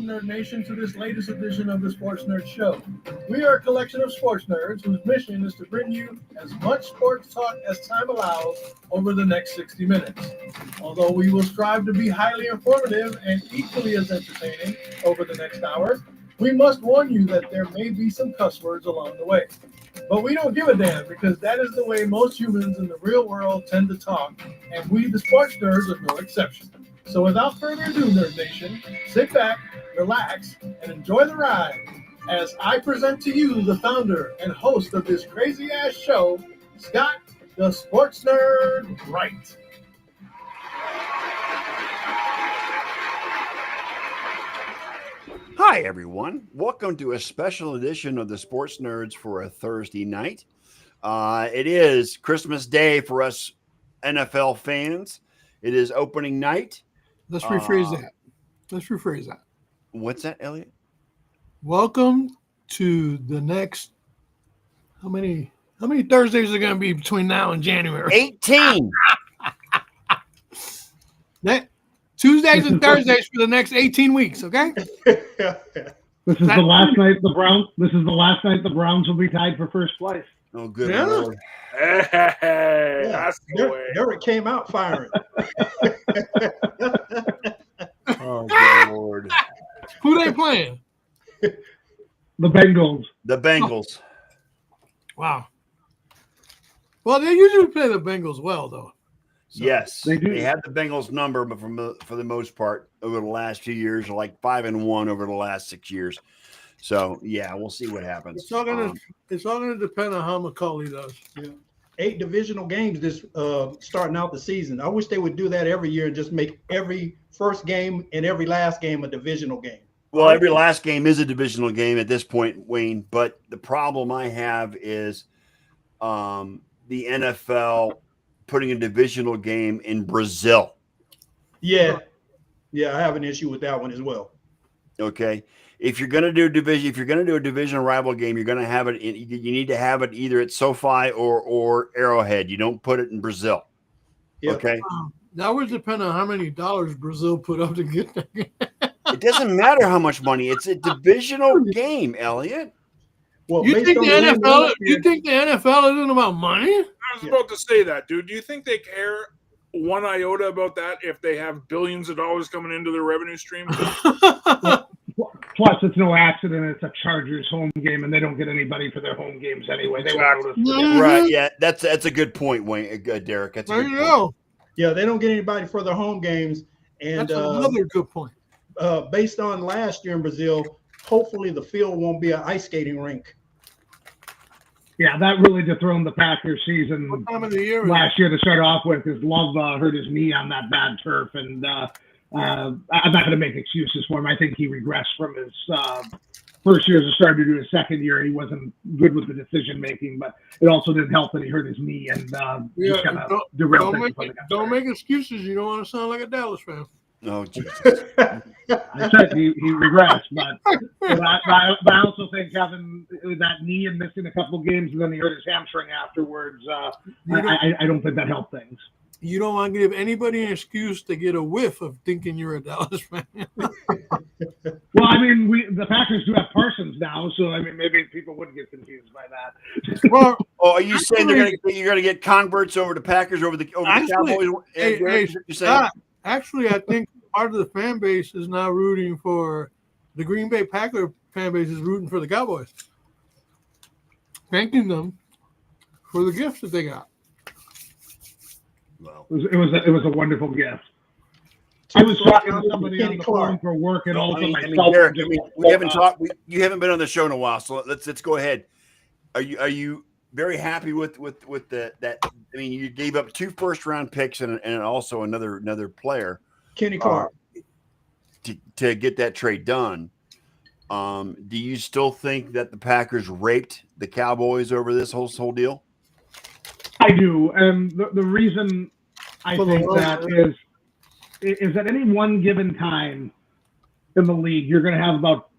welcome Nerd Nation to this latest edition of the Sports Nerd Show. We are a collection of sports nerds whose mission is to bring you as much sports talk as time allows over the next 60 minutes. Although we will strive to be highly informative and equally as entertaining over the next hour, we must warn you that there may be some cuss words along the way. But we don't give a damn because that is the way most humans in the real world tend to talk, and we, the sports nerds, are no exception. So without further ado, Nerd Nation, sit back, relax, and enjoy the ride as I present to you the founder and host of this crazy-ass show, Scott, the Sports Nerd Wright. Hi, everyone. Welcome to a special edition of the Sports Nerds for a Thursday night. It is Christmas Day for us NFL fans. It is opening night. Let's rephrase that. What's that, Elliot? Welcome to the next. How many Thursdays are going to be between now and January? 18. Tuesdays and Thursdays for the next 18 weeks. Okay. This is the last night the Browns. This is the last night the Browns will be tied for first place. Oh, good Yeah. Lord. Hey, that's the way. Derek came out firing. Oh, good Lord. Who they playing? The Bengals. The Bengals. Wow. Well, they usually play the Bengals well, though. So, Yes, They do. they have the Bengals number, but for the most part, over the last few years, like 5-1 over the last 6 years. So yeah, we'll see what happens. It's all gonna depend on how McCauley does. Yeah. 8 divisional games this starting out the season. I wish they would do that every year and just make every first game and every last game a divisional game. Well, every last game is a divisional game at this point, Wayne. But the problem I have is the NFL putting a divisional game in Brazil. Yeah, I have an issue with that one as well. Okay, if you're going to do a division rival game, you're going to have it. You need to have it either at SoFi or Arrowhead. You don't put it in Brazil. Yeah. Okay, That would depend on how many dollars Brazil put up to get that game. it doesn't matter how much money. It's a divisional game, Elliot. Well, You based think on the the win NFL? last You year- think the NFL isn't about money? I was about to say that, dude. Do you think they care one iota about that if they have billions of dollars coming into their revenue stream? Plus, it's no accident. It's a Chargers home game, and they don't get anybody for their home games anyway. They won't notice. Mhm. Right? Yeah, that's a good point, Wayne. Derek. That's a There good you point. go. Yeah, they don't get anybody for their home games. And That's another good point. based on last year in Brazil, hopefully the field won't be an ice skating rink. Yeah, that really dethroned the Packers season What time of the year? Is last year to start off with. His Love hurt his knee on that bad turf, and I'm not going to make excuses for him. I think he regressed from his first year as a starter to his second year. He wasn't good with the decision making, but it also didn't help that he hurt his knee and just kind of derailed things. don't make excuses. You don't want to sound like a Dallas fan. Oh, Jesus. I said he regressed, but I also think having that knee and missing a couple of games and then he hurt his hamstring afterwards, I don't think that helped things. You don't want to give anybody an excuse to get a whiff of thinking you're a Dallas fan. Well, I mean, the Packers do have Parsons now, so I mean, maybe people wouldn't get confused by that. Well, Oh, are you saying you're going to get converts over to Packers over the Cowboys? hey, Derek, you're saying? Scott, actually, I think part of the fan base is now rooting for the Green Bay Packer fan base is rooting for the Cowboys, thanking them for the gifts that they got. Well, It was a wonderable gift. I was talking to somebody on the phone for work and also myself. Derek, we haven't talked. You haven't been on the show in a while, so let's go ahead. Are you very happy with that? I mean, you gave up 2 first-round picks and also another player, Kenny Clark. to get that trade done. Do you still think that the Packers raped the Cowboys over this whole deal? I do, and the reason I think that is at any one given time in the league, you're going to have about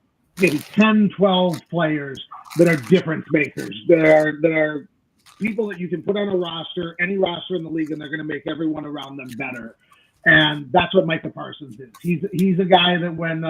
maybe 10, 12 players that are difference makers, that are people that you can put on a roster, any roster in the league, and they're going to make everyone around them better. And that's what Micah Parsons is. He's a guy that when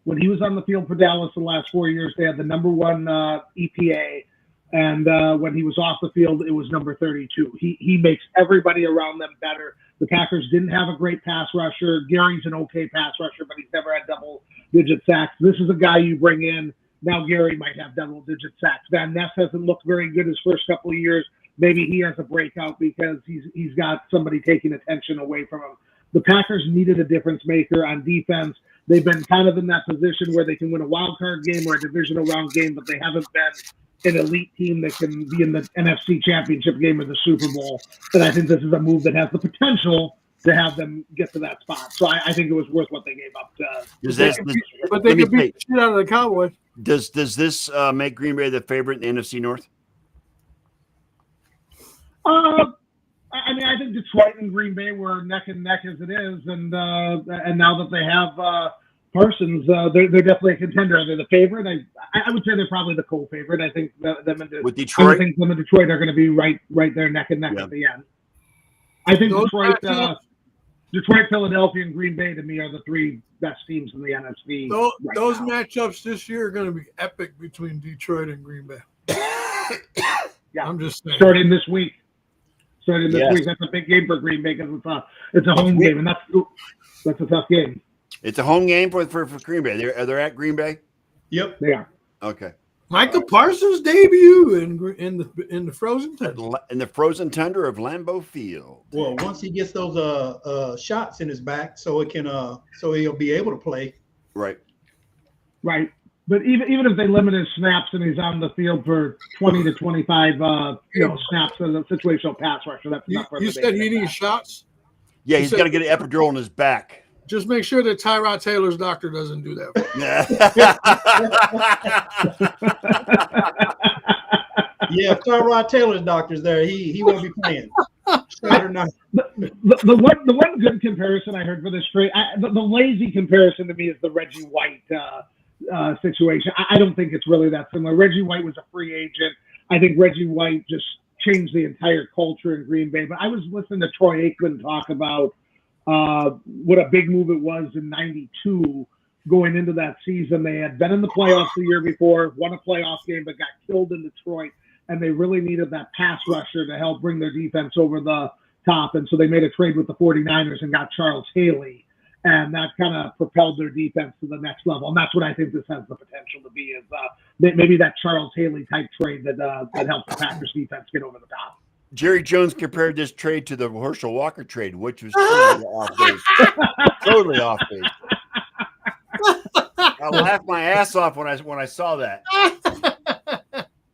When he was on the field for Dallas the last 4 years, they had the number one EPA. And when he was off the field, it was number 32. He makes everybody around them better. The Packers didn't have a great pass rusher. Gary's an okay pass rusher, but he's never had double-digit sacks. This is a guy you bring in. Now Gary might have double-digit sacks. Van Ness hasn't looked very good his first couple of years. Maybe he has a breakout because he's got somebody taking attention away from him. The Packers needed a difference maker on defense. They've been kind of in that position where they can win a wild card game or a divisional round game, but they haven't been an elite team that can be in the NFC Championship game or the Super Bowl. And I think this is a move that has the potential to have them get to that spot. So I think it was worth what they gave up. But they could beat the shit out of the Cowboys. Does this make Green Bay the favorite in the NFC North? I mean, I think Detroit and Green Bay were neck and neck as it is, and now that they have Parsons, they're definitely a contender. Are they the favorite? I would say they're probably the co-favorite. I think them and with Detroit, I think them and Detroit are going to be right there, neck and neck at the end. I think Detroit, Philadelphia, and Green Bay to me are the three best teams in the NFC. Those matchups this year are going to be epic between Detroit and Green Bay. Yeah, I'm just saying. Starting this week, that's a big game for Green Bay because it's a home game, and that's a tough game. It's a home game for Green Bay. They're at Green Bay. Yep, they are. Okay. Micah Parsons' debut in the frozen tundra. In the frozen tundra of Lambeau Field. Well, once he gets those shots in his back, so he'll be able to play. Right. Right. But even if they limit his snaps and he's on the field for 20 to 25 snaps as a situational pass rusher, that's not for You said he needs shots? Yeah, he's got to get an epidural in his back. Just make sure that Tyrod Taylor's doctor doesn't do that. Yeah, if Tyrod Taylor's doctor's there, he won't be playing. The one good comparison I heard for this trade, the lazy comparison to me is the Reggie White situation. I don't think it's really that similar. Reggie White was a free agent. I think Reggie White just changed the entire culture in Green Bay. But I was listening to Troy Aikman talk about what a big move it was in '92 going into that season. They had been in the playoffs the year before, won a playoff game, but got killed in Detroit. And they really needed that pass rusher to help bring their defense over the top. And so they made a trade with the 49ers and got Charles Haley. And that kind of propelled their defense to the next level. And that's what I think this has the potential to be, is maybe that Charles Haley type trade that helps the Packers defense get over the top. Jerry Jones compared this trade to the Herschel Walker trade, which was totally off base. Totally off base. I laughed my ass off when I saw that.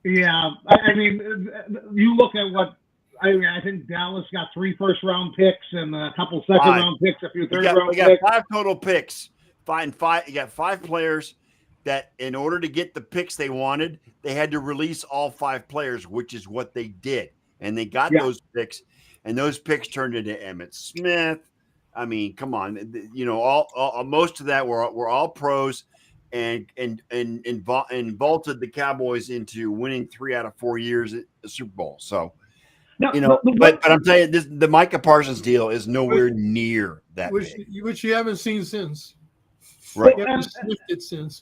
Yeah, I mean, you look at what I think Dallas got 3 first-round picks and a couple second-round picks, a few third-round picks. We got 5 total picks. You got 5 players that, in order to get the picks they wanted, they had to release all 5 players, which is what they did. And they got those picks, and those picks turned into Emmitt Smith. I mean, come on, all most of that were all pros, and vaulted the Cowboys into winning 3 out of 4 years at the Super Bowl. So, but I'm telling you, the Micah Parsons deal is nowhere near that big. Which you haven't seen since. Right. You haven't sniffed it since.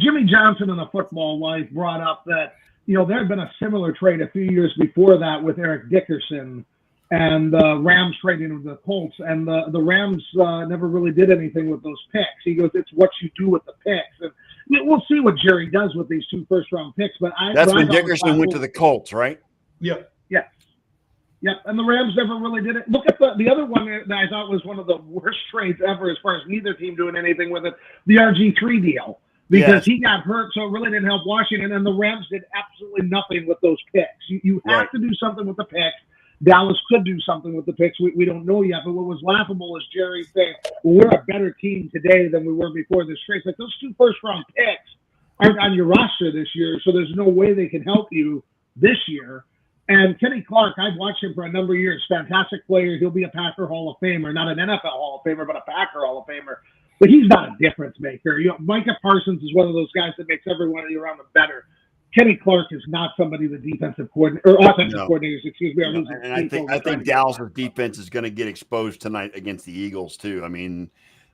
Jimmy Johnson in the football life brought up that, there had been a similar trade a few years before that with Eric Dickerson and Rams trading with the Colts, and the Rams never really did anything with those picks. He goes, it's what you do with the picks. And we'll see what Jerry does with these 2 first-round picks. But that's when Dickerson went to the Colts, right? Yep. Yep, and the Rams never really did it. Look at the other one that I thought was one of the worst trades ever as far as neither team doing anything with it, the RG3 deal. Because he got hurt, so it really didn't help Washington, and the Rams did absolutely nothing with those picks. You have to do something with the picks. Dallas could do something with the picks. We don't know yet, but what was laughable is Jerry saying, well, we're a better team today than we were before this trade. Like, those 2 first-round picks aren't on your roster this year, so there's no way they can help you this year. And Kenny Clark, I've watched him for a number of years. Fantastic player. He'll be a Packer Hall of Famer, not an NFL Hall of Famer, but a Packer Hall of Famer. But he's not a difference maker. Micah Parsons is one of those guys that makes everyone around him better. Kenny Clark is not somebody the defensive coordinator or offensive coordinators, excuse me. And I think Dallas' defense is going to get exposed tonight against the Eagles too. I mean,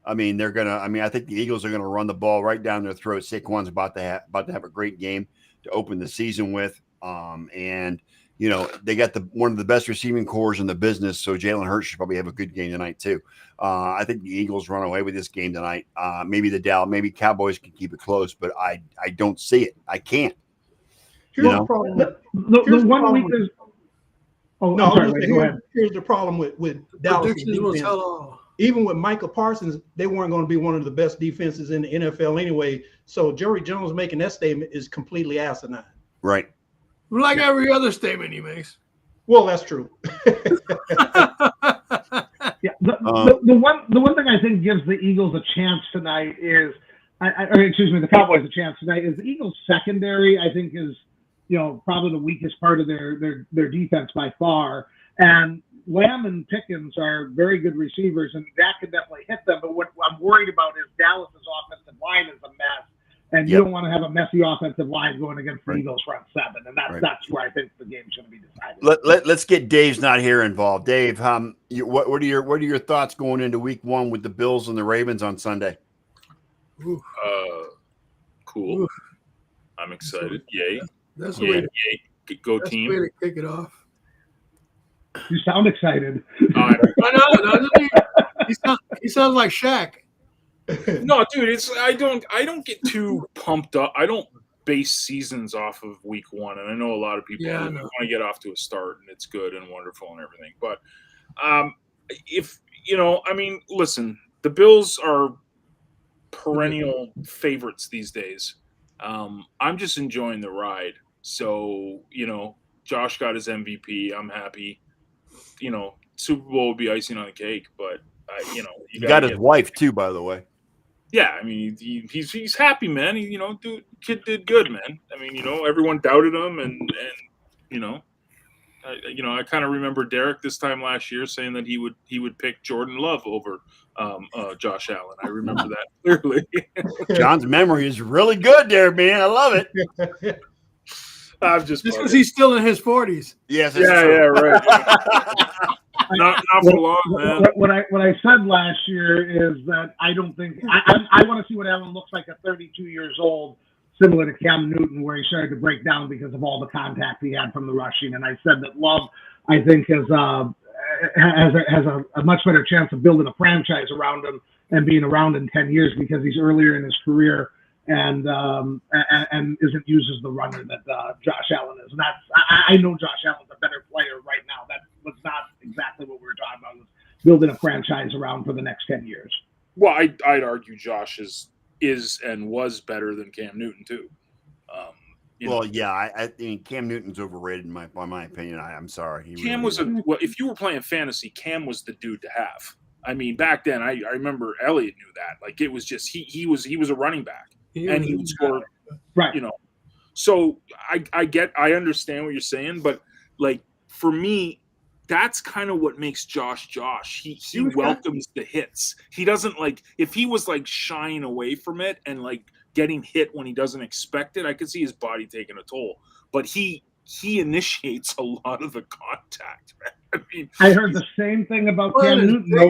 I mean, they're gonna. I mean, I think the Eagles are gonna run the ball right down their throat. Saquon's about to have a great game to open the season with. And you know they got one of the best receiving cores in the business. So Jalen Hurts should probably have a good game tonight too. I think the Eagles run away with this game tonight. Maybe Cowboys can keep it close, but I don't see it. I can't. Here's the problem. The 1 week is. Oh, No, I'm sorry, go ahead. here's the problem with Dallas Predictions will defense. tell all. Even with Micah Parsons, they weren't going to be one of the best defenses in the NFL anyway. So Jerry Jones making that statement is completely asinine. Right. Like every other statement he makes. Well, that's true. Yeah, the one thing I think gives the Eagles a chance tonight is, the Cowboys a chance tonight is the Eagles secondary. I think is probably the weakest part of their defense by far. And Lamb and Pickens are very good receivers, and that can definitely hit them. But what I'm worried about is Dallas's offensive line is a mess, and you don't want to have a messy offensive line going against the Eagles front seven, and that's where I think the game's going to be decided. Let's get Dave's not here involved. Dave, what are your thoughts going into Week 1 with the Bills and the Ravens on Sunday? Cool. Oof. I'm excited. Yay! That's the way. Go that's team! The way to kick it off. You sound excited. I know. Doesn't he? He sounds like Shaq. No, dude, I don't get too pumped up. I don't base seasons off of Week 1, and I know a lot of people want to get off to a start, and it's good and wonderful and everything. But listen, the Bills are perennial favorites these days. I'm just enjoying the ride. So Josh got his MVP. I'm happy. Super Bowl would be icing on the cake, but you got his wife too, by the way. Yeah, I mean he's happy, man. Kid did good, man. I mean, everyone doubted him, and I kind of remember Derek this time last year saying that he would pick Jordan Love over Josh Allen. I remember that clearly. John's memory is really good there, man. I love it. I'm just because he's still in his 40s. Yes. Yeah, right. Not for long, man. What I said last year is that I don't think I want to see what Allen looks like at 32 years old, similar to Cam Newton, where he started to break down because of all the contact he had from the rushing. And I said that Love, I think, has a much better chance of building a franchise around him and being around in 10 years because he's earlier in his career and isn't used as the runner that Josh Allen is. And I know Josh Allen's a better player right now. That was not exactly what we were talking about. Was building a franchise around for the next 10 years. Well, I'd argue Josh is and was better than Cam Newton too. I think Cam Newton's overrated in my opinion. I'm sorry. Cam was if you were playing fantasy, Cam was the dude to have. I mean, back then, I remember Elliott knew that. Like it was just he was a running back, and he would score. Right. So I understand what you're saying, but like for me, that's kind of what makes Josh. He welcomes the hits. He doesn't if he was shying away from it and getting hit when he doesn't expect it, I could see his body taking a toll. But he initiates a lot of the contact, man. I mean, I heard the same thing about Cam Newton though,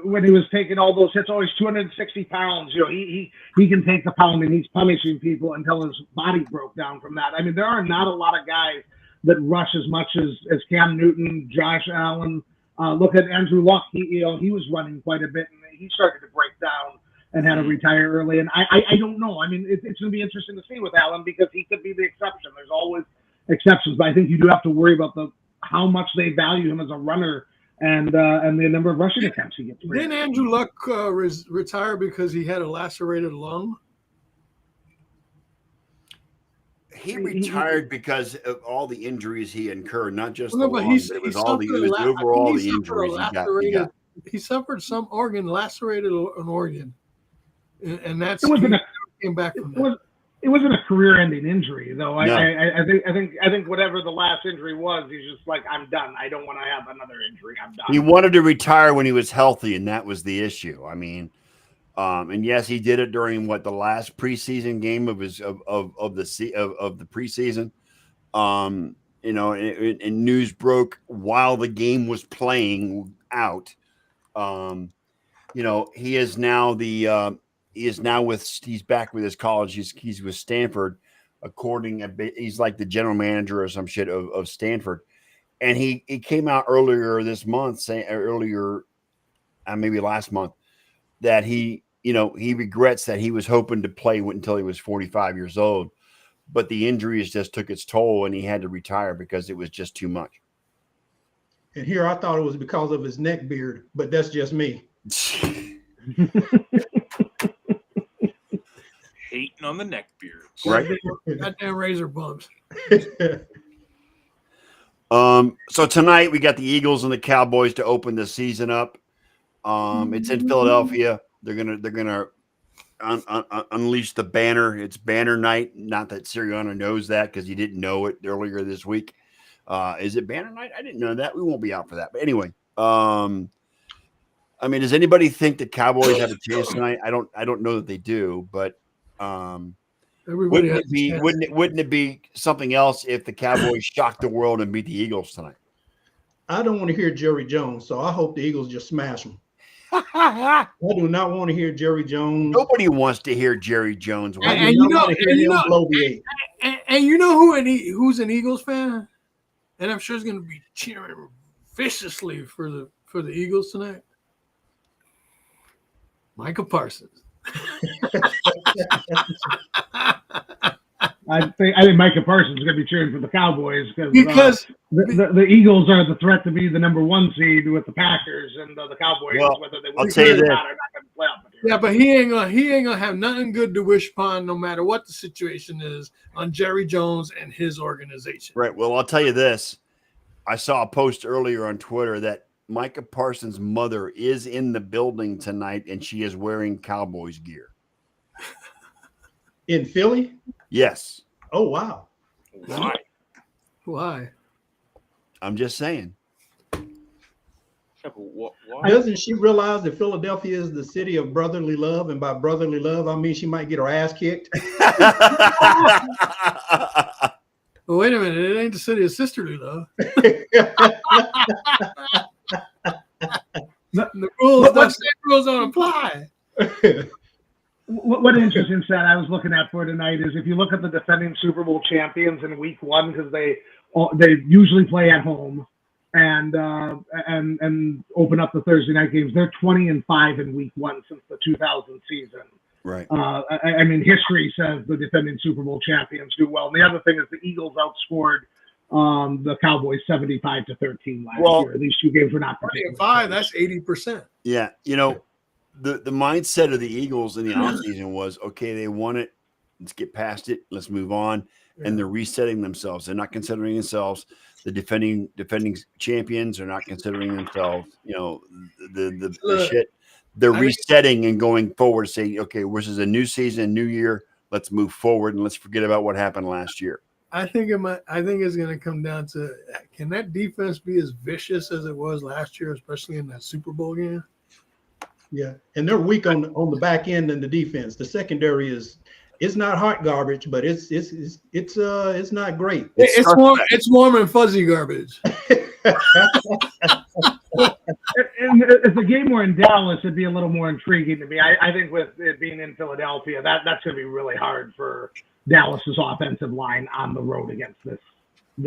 when he was taking all those hits. Oh, he's 260 pounds. He can take the pound, and he's punishing people until his body broke down from that. I mean, there are not a lot of guys that rush as much as Cam Newton, Josh Allen. Look at Andrew Luck. He was running quite a bit, and he started to break down and had to retire early. And I don't know. I mean, it's going to be interesting to see with Allen because he could be the exception. There's always exceptions, but I think you do have to worry about how much they value him as a runner and the number of rushing attempts he gets. Didn't Andrew Luck retire because he had a lacerated lung? He retired because of all the injuries he incurred, not just the lung, it was overall the injuries he got. He suffered some organ, lacerated an organ, and that's came back from that. It wasn't a career-ending injury, though. No. I think whatever the last injury was, he's just like, I'm done. I don't want to have another injury. I'm done. He wanted to retire when he was healthy, and that was the issue. I mean, and yes, he did it during the last preseason game of the preseason. And news broke while the game was playing out. you know, he is now he's back with his college. He's with Stanford, he's like the general manager or some shit of Stanford. And he came out earlier this month maybe last month, that he regrets that he was hoping to play until he was 45 years old, but the injuries just took its toll and he had to retire because it was just too much. And here I thought it was because of his neck beard, but that's just me. Hating on the neck beard. Right. Goddamn razor bumps. So tonight we got the Eagles and the Cowboys to open the season up. It's in Philadelphia. They're gonna unleash the banner. It's banner night. Not that Sirianni knows that because he didn't know it earlier this week. Is it banner night? I didn't know that. We won't be out for that. But anyway, I mean, does anybody think the Cowboys have a chance tonight? I don't know that they do, but wouldn't it be something else if the Cowboys shocked the world and beat the Eagles tonight? I don't want to hear Jerry Jones, so I hope the Eagles just smash him. I do not want to hear Jerry Jones. Nobody wants to hear Jerry Jones. And you know who's an Eagles fan, and I'm sure is going to be cheering viciously for the Eagles tonight. Micah Parsons. I think Micah Parsons is going to be cheering for the Cowboys because the Eagles are the threat to be the number 1 seed with the Packers, and the Cowboys, whether they win or not, are not going to play off. Yeah, but he ain't gonna have nothing good to wish upon, no matter what the situation is, on Jerry Jones and his organization. Right. Well, I'll tell you this. I saw a post earlier on Twitter that Micah Parsons' mother is in the building tonight, and she is wearing Cowboys gear. In Philly? Yes. Oh, wow. Why? I'm just saying. Why? Doesn't she realize that Philadelphia is the city of brotherly love? And by brotherly love, I mean she might get her ass kicked. Well, wait a minute. It ain't the city of sisterly love. The rules don't apply. What interesting stat I was looking at for tonight is if you look at the defending Super Bowl champions in Week 1, because they usually play at home and open up the Thursday night games, they're 20-5 in Week 1 since the 2000 season. Right. I mean, history says the defending Super Bowl champions do well. And the other thing is the Eagles outscored the Cowboys 75-13 last year. These 2 games were not 5. That's 80%. Yeah, you know. The mindset of the Eagles in the offseason was, okay, they won it. Let's get past it. Let's move on. Yeah. And they're resetting themselves. They're not considering themselves the defending champions. They're not considering themselves, you know, the shit. They're resetting and going forward, saying, okay, this is a new season, new year. Let's move forward and let's forget about what happened last year. I think it's going to come down to, can that defense be as vicious as it was last year, especially in that Super Bowl game? Yeah, and they're weak on the back end and the defense. The secondary is not hot garbage, but it's not great. It's warm and fuzzy garbage. And if the game were in Dallas, it'd be a little more intriguing to me. I think with it being in Philadelphia, that's going to be really hard for Dallas's offensive line on the road against this.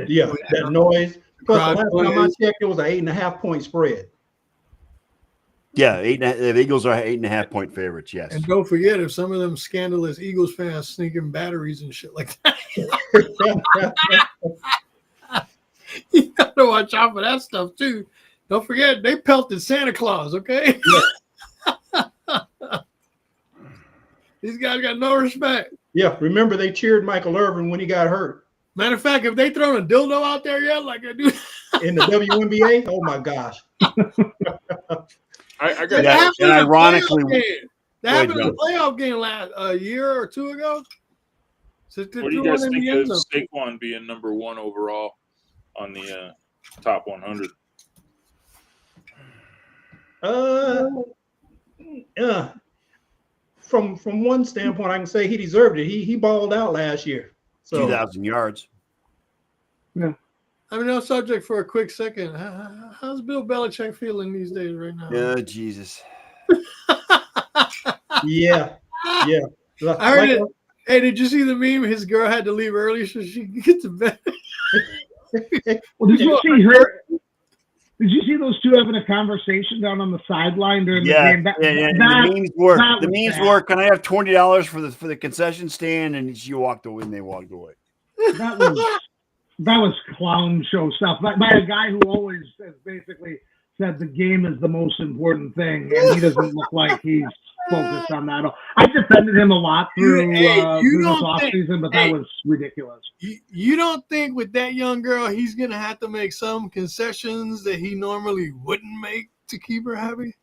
Yeah, that noise. Plus, the last time I checked, it was an 8.5-point spread. Yeah, the Eagles are 8.5-point favorites. Yes, and don't forget, if some of them scandalous Eagles fans sneaking batteries and shit like that, you got to watch out for that stuff too. Don't forget, they pelted Santa Claus. Okay, yeah. These guys got no respect. Yeah, remember they cheered Michael Irvin when he got hurt. Matter of fact, if they thrown a dildo out there yet, like I do in the WNBA, oh my gosh. I got that. And ironically, that happened in the playoff game a year or 2 ago. So what do you guys think of Saquon being number 1 overall on the top 100? From one standpoint, I can say he deserved it. He balled out last year. So 2,000 yards. Yeah. I mean, no subject for a quick second. How's Bill Belichick feeling these days right now? Yeah, Jesus. Yeah. I heard it. Hey, did you see the meme? His girl had to leave early so she could get to bed. Well, did you see her? Did you see those two having a conversation down on the sideline during the game? The memes were Can I have $20 for the concession stand? And she walked away, and they walked away. That was clown show stuff by a guy who always has basically said the game is the most important thing, and he doesn't look like he's focused on that. I defended him a lot through this offseason, but that was ridiculous. You don't think with that young girl he's gonna have to make some concessions that he normally wouldn't make to keep her happy?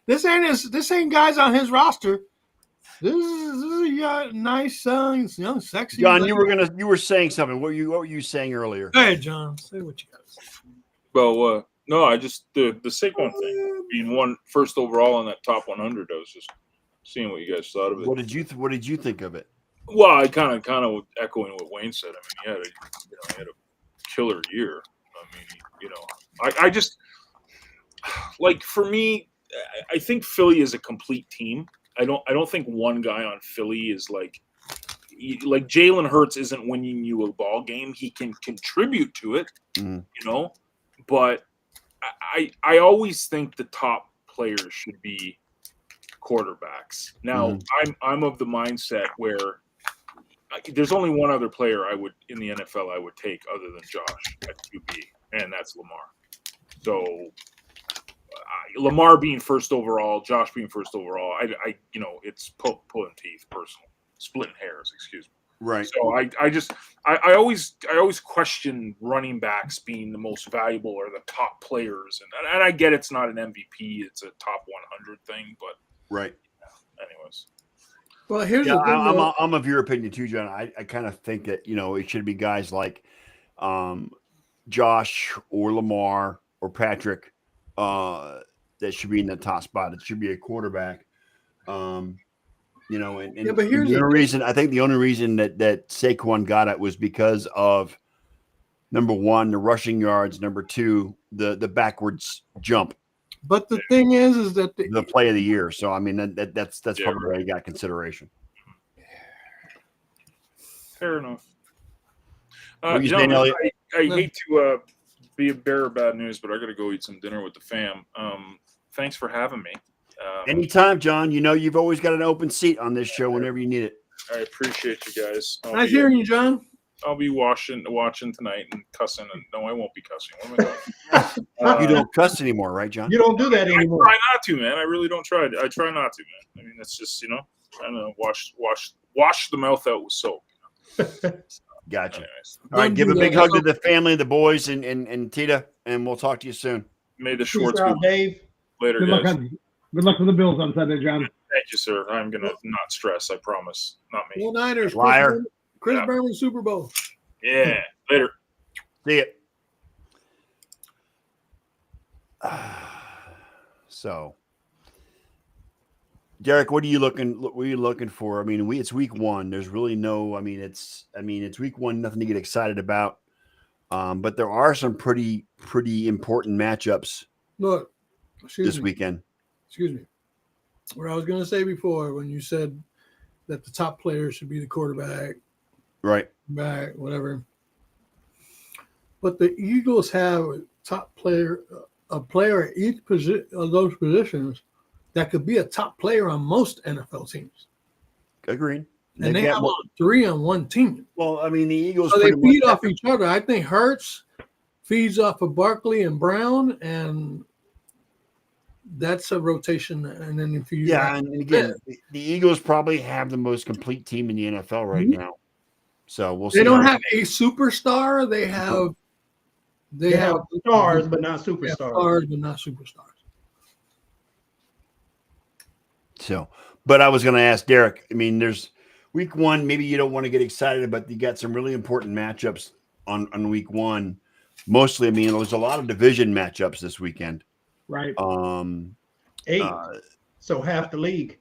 This ain't guys on his roster. This is a nice, young, sexy. John, you were saying something. What were you saying earlier? Go ahead, John. Say what you got. Well, no, I just the Saquon thing being one first overall on that top 100. I was just seeing what you guys thought of it. What did you think of it? Well, I kind of echoing what Wayne said. I mean, he had a killer year. I mean, I just like, for me, I think Philly is a complete team. I don't think one guy on Philly is like Jalen Hurts isn't winning you a ball game. He can contribute to it, but I always think the top players should be quarterbacks. Now, I'm of the mindset where there's only one other player in the NFL I would take other than Josh at QB, and that's Lamar. So Lamar being first overall, Josh being first overall, it's pulling teeth, personal, splitting hairs, excuse me. Right. So I always question running backs being the most valuable or the top players, and I get it's not an MVP, it's a top 100 thing, but right. Anyways. Well, here's the thing. I'm of your opinion too, John. I kind of think that it should be guys like Josh or Lamar or Patrick that should be in the top spot. It should be a quarterback. But here's the reason. I think the only reason that Saquon got it was because of, number one, the rushing yards. Number two, the backwards jump. But the thing is that the play of the year. So I mean that's probably why he got consideration. Fair enough. John, I hate to be a bearer of bad news, but I got to go eat some dinner with the fam. Thanks for having me. Anytime, John. You've always got an open seat on this show whenever you need it. I appreciate you guys. Nice hearing you, John. I'll be watching tonight and cussing. And no, I won't be cussing. What am I doing? You don't cuss anymore, right, John? You don't do that anymore. I try not to, man. I really don't try. I try not to, man. I mean, it's just trying to wash the mouth out with soap. Gotcha. Anyways. All right, give a big hug to the family, the boys, and Tita, and we'll talk to you soon. May the Schwartz be Dave. Later, good guys. Good luck with the Bills on Sunday, John. Thank you, sir. I'm gonna not stress. I promise. Not me. Go Niners. Liar. Chris Berman, Super Bowl. Yeah. Later. See it. So, Derek, what are you looking for? I mean, it's week one. There's really no. It's week one. Nothing to get excited about. But there are some pretty important matchups. Look, this weekend. Excuse me. What I was going to say before, when you said that the top player should be the quarterback, right? Back, whatever. But the Eagles have a top player, a player at each position of those positions that could be a top player on most NFL teams. Agreed. And they have three on one team. Well, I mean, the Eagles. So they feed off each other. I think Hurts feeds off of Barkley and Brown, and that's a rotation. And then if you and again, the Eagles probably have the most complete team in the NFL right now. So we'll see. They don't have a superstar. They have stars, but not superstars. Stars, but not superstars. So, but I was going to ask Derek. I mean, there's week one. Maybe you don't want to get excited, but you got some really important matchups on week one. Mostly, I mean, there's a lot of division matchups this weekend. Right. 8. So half the league.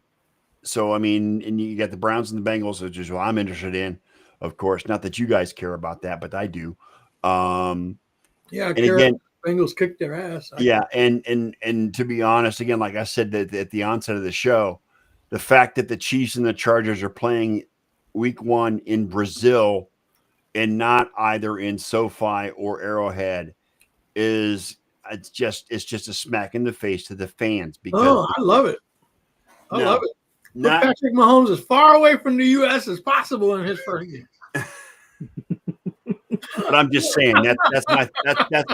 So, I mean, and you got the Browns and the Bengals, which is what I'm interested in, of course. Not that you guys care about that, but I do. Yeah, and again, Bengals kicked their ass. Yeah, and to be honest, again, like I said at the onset of the show, the fact that the Chiefs and the Chargers are playing week 1 in Brazil and not either in SoFi or Arrowhead it's just a smack in the face to the fans because I love it. I No, love it. Put not Patrick Mahomes as far away from the U.S. as possible in his first game. but I'm just saying that's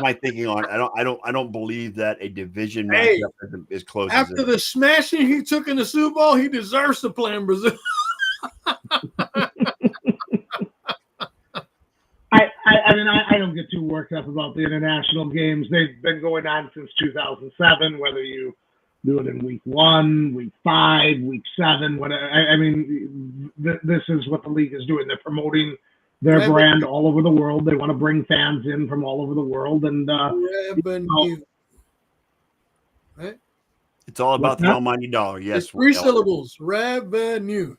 my thinking on it. I don't believe that a division Hey, matchup is close as After it. the smashing he took in the Super Bowl, he deserves to play in Brazil. I mean, I don't get too worked up about the international games. They've been going on since 2007, whether you do it in week 1, week 5, week 7, whatever. I mean, this is what the league is doing. They're promoting their brand all over the world. They want to bring fans in from all over the world. And Revenue. Right? It's all about What's the that? almighty dollar. Yes, It's 3 Elton. syllables. Revenue.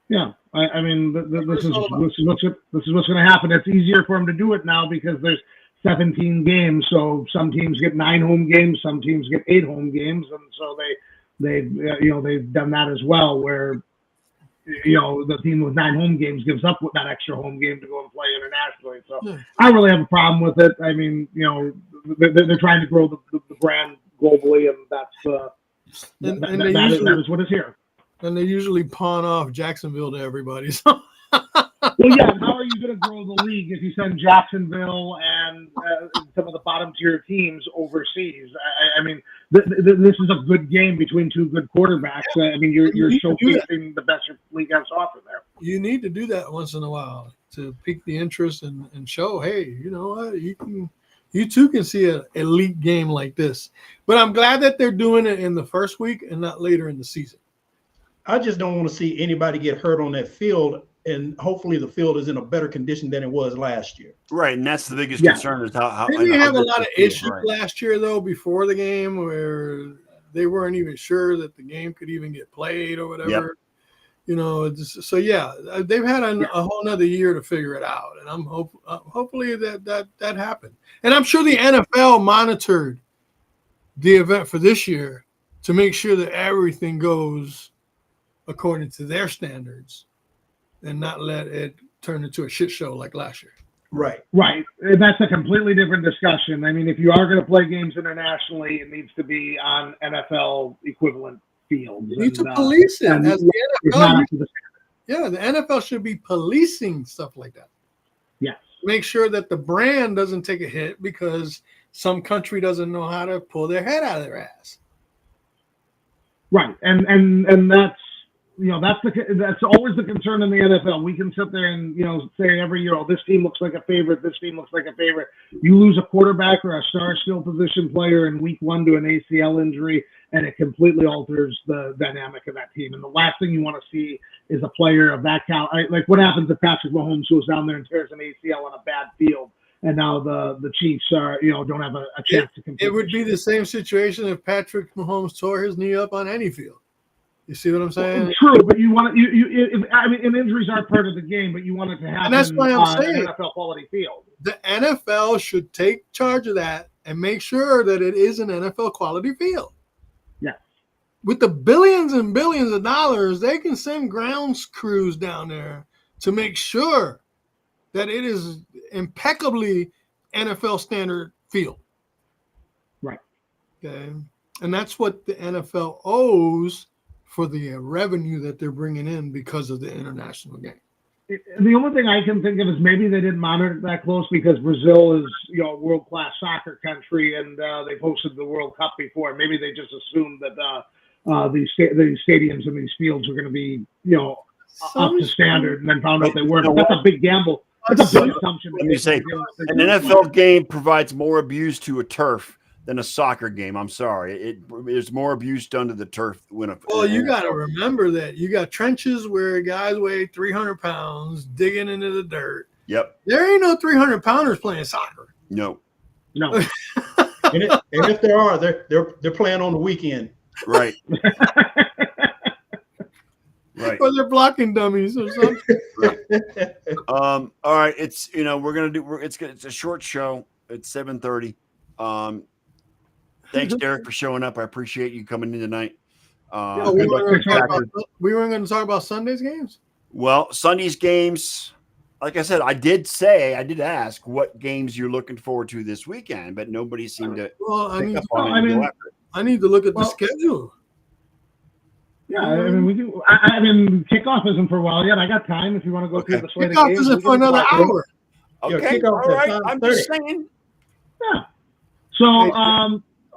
yeah, I mean, this is what's going to happen. It's easier for them to do it now because there's 17 games. So some teams get 9 home games, some teams get 8 home games, and so they've done that as well. Where the team with 9 home games gives up that extra home game to go and play internationally. So I don't really have a problem with it. I mean, they're trying to grow the brand globally, and that is what is here. And they usually pawn off Jacksonville to everybody. So Well, yeah. How are you going to grow the league if you send Jacksonville and some of the bottom tier teams overseas? I mean, this is a good game between 2 good quarterbacks. I mean, you're showcasing the best your league has to offer there. you need to do that once in a while to pique the interest and show, hey, you know what, you too can see an elite game like this. But I'm glad that they're doing it in the first week and not later in the season. I just don't want to see anybody get hurt on that field, and hopefully the field is in a better condition than it was last year. Right, and that's the biggest Yeah. concern is how Didn't we have a lot of issues right. last year, though, before the game where they weren't even sure that the game could even get played or whatever? Yep. So, yeah, they've had a whole nother year to figure it out. And I'm hopefully that happened. And I'm sure the NFL monitored the event for this year to make sure that everything goes according to their standards and not let it turn into a shit show like last year. Right. Right. And that's a completely different discussion. I mean, if you are going to play games internationally, it needs to be on NFL equivalent fields. You need to police it. and As the it's NFL, not up to the- yeah, the NFL should be policing stuff like that. Yes. Make sure that the brand doesn't take a hit because some country doesn't know how to pull their head out of their ass. Right. And that's, that's always the concern in the NFL. We can sit there and, say every year, oh, this team looks like a favorite. This team looks like a favorite. You lose a quarterback or a star skill position player in week 1 to an ACL injury, and it completely alters the dynamic of that team. And the last thing you want to see is a player of that caliber. Like what happens if Patrick Mahomes goes down there and tears an ACL on a bad field, and now the Chiefs are, don't have a chance to compete. It would be the same situation if Patrick Mahomes tore his knee up on any field. You see what I'm saying? True, but you want to, and injuries are part of the game, but you want it to happen And that's why I'm on saying an NFL quality field. The NFL should take charge of that and make sure that it is an NFL quality field. Yeah. With the billions and billions of dollars, they can send grounds crews down there to make sure that it is impeccably NFL standard field. Right. Okay. And that's what the NFL owes for the revenue that they're bringing in because of the international game. The only thing I can think of is maybe they didn't monitor it that close because Brazil is, a world-class soccer country, and they've hosted the World Cup before. Maybe they just assumed that these stadiums and these fields were going to be, up to standard, and then found out they weren't. But that's a big gamble. That's a big assumption. Let me say, an NFL game provides more abuse to a turf than a soccer game. I'm sorry. There's more abuse done to the turf when a. Well, you got to remember that you got trenches where guys weigh 300 pounds digging into the dirt. Yep. There ain't no 300 pounders playing soccer. No. No. And if there are, they're playing on the weekend. Right. Right. Or they're blocking dummies or something. All right. It's we're gonna do. It's a short show. It's 7:30. Thanks, Derek, for showing up. I appreciate you coming in tonight. Oh, Good luck with Jackson. we weren't going to talk about Sunday's games? Well, Sunday's games, like I said, I did ask what games you're looking forward to this weekend, but nobody seemed to Well, I pick need, up on it and go after it. I need to look at the Well, schedule. Yeah, I mean, we do. I mean, kickoff isn't for a while yet. I got time if you want to go through the slate of Kickoff games. isn't for another hour. Yeah, Okay, kickoff all at right. I'm 5:30. just saying. Yeah. So,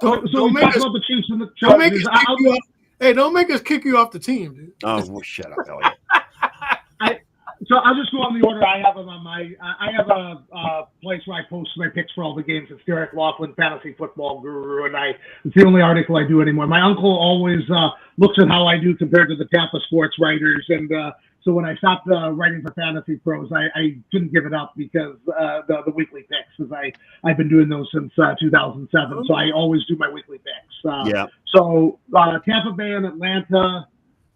Don't we make talked us- about the Chiefs and the Don't make Chargers. us kick you off. Hey, don't make us kick you off the team, dude. Oh, well, shut up, Elliot. So I'll just go on the order I have them on my. I have a place where I post my picks for all the games. It's Derek Laughlin, Fantasy Football Guru, and it's the only article I do anymore. My uncle always looks at how I do compared to the Tampa sports writers, and so when I stopped writing for Fantasy Pros, I couldn't give it up because the weekly picks, because I've been doing those since 2007. So I always do my weekly picks. Yeah. So Tampa Bay and Atlanta.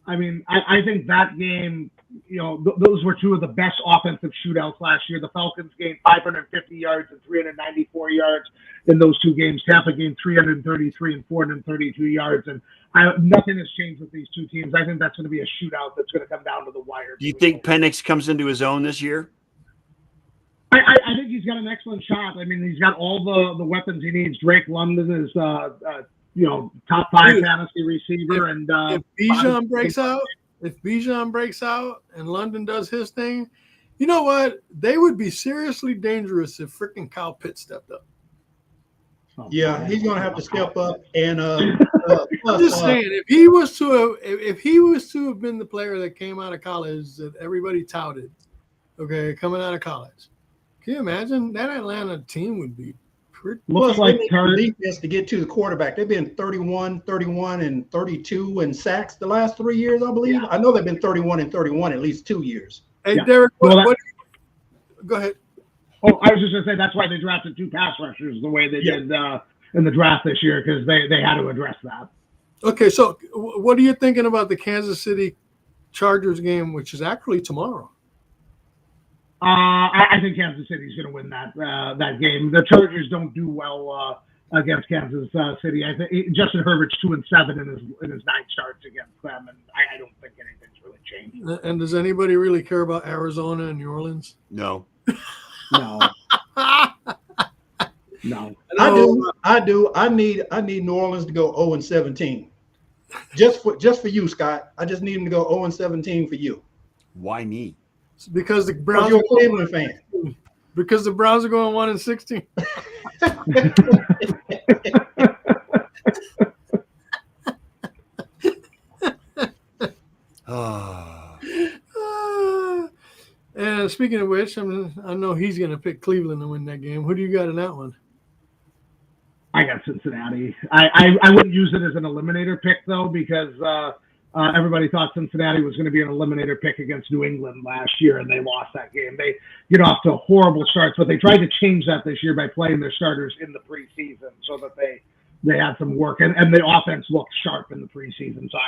I mean, I think that game. You know, those were two of the best offensive shootouts last year. The Falcons gained 550 yards and 394 yards in those two games. Tampa gained 333 and 432 yards. And nothing has changed with these two teams. I think that's going to be a shootout that's going to come down to the wire. Do you think Penix comes into his own this year? I think he's got an excellent shot. I mean, he's got all the weapons he needs. Drake London is, top 5 fantasy receiver. And If Bijan breaks out, and London does his thing, you know what? They would be seriously dangerous if freaking Kyle Pitts stepped up. Yeah, he's gonna have to step up. And I'm just saying, if he was to have been the player that came out of college that everybody touted, okay, coming out of college, can you imagine that Atlanta team would be pretty? Looks plus, like they need defense to get to the quarterback. They've been 31, and 32 in sacks the last 3 years, I believe. Yeah. I know they've been 31 and 31 at least 2 years. Hey, Yeah. Derek, Well, go ahead. Oh, I was just going to say that's why they drafted 2 pass rushers the way they did in the draft this year, because they had to address that. Okay, so what are you thinking about the Kansas City Chargers game, which is actually tomorrow? I think Kansas City's going to win that game. The Chargers don't do well against Kansas City. I think Justin Herbert's 2-7 in his 9 starts against them, and I don't think anything's really changed. And does anybody really care about Arizona and New Orleans? No. No, no. I do. I need New Orleans to go 0-17. Just for you, Scott. I just need them to go 0-17 for you. Why me? Because the Because Browns you're a Cleveland fan. because the Browns are going 1-16. And speaking of which, I know he's going to pick Cleveland to win that game. Who do you got in that one? I got Cincinnati. I wouldn't use it as an eliminator pick, though, because everybody thought Cincinnati was going to be an eliminator pick against New England last year, and they lost that game. They get off to horrible starts, but they tried to change that this year by playing their starters in the preseason so that they had some work, and the offense looked sharp in the preseason. So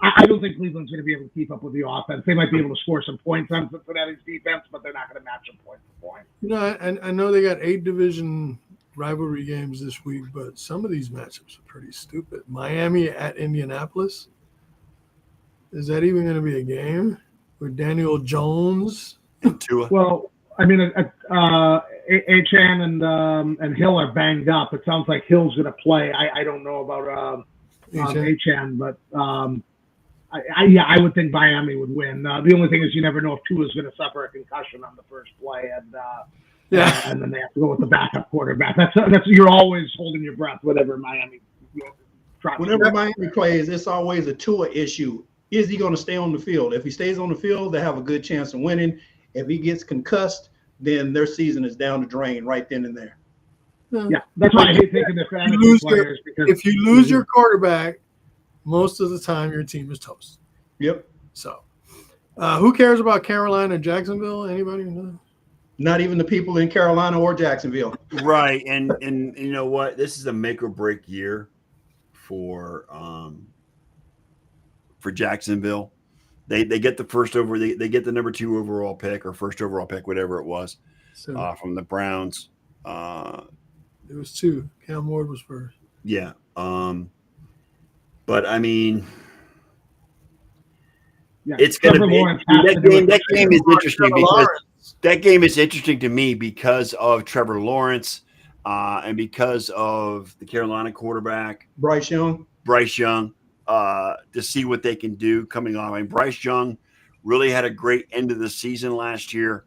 I don't think Cleveland's going to be able to keep up with the offense. They might be able to score some points on Cincinnati's defense, but they're not going to match them point for point. You know, I know they got 8 division rivalry games this week, but some of these matchups are pretty stupid. Miami at Indianapolis. Is that even going to be a game with Daniel Jones? Tua. Well, I mean, Achane and Hill are banged up. It sounds like Hill's going to play. I don't know about Achane, but I would think Miami would win. The only thing is you never know if Tua's going to suffer a concussion on the first play, and then they have to go with the backup quarterback. That's you're always holding your breath whenever Miami. Whenever Miami plays, it's always a Tua issue. Is he going to stay on the field? If he stays on the field, they have a good chance of winning. If he gets concussed, then their season is down the drain right then and there. Yeah, that's why I hate taking the fantasy players. Because if you lose your quarterback, most of the time your team is toast. Yep. So, who cares about Carolina, Jacksonville? Anybody know? Not even the people in Carolina or Jacksonville. Right, and you know what? This is a make or break year for Jacksonville. They get the first over. They get the number 2 overall pick or first overall pick, whatever it was, So, from the Browns. It was 2. Cam Ward was first. Yeah. But I mean, Yeah, it's going to Trevor be Lawrence has to that do game. it. That game is interesting Trevor because Lawrence. that game is interesting to me because of Trevor Lawrence and because of the Carolina quarterback Bryce Young. To see what they can do coming on. I mean, Bryce Young really had a great end of the season last year,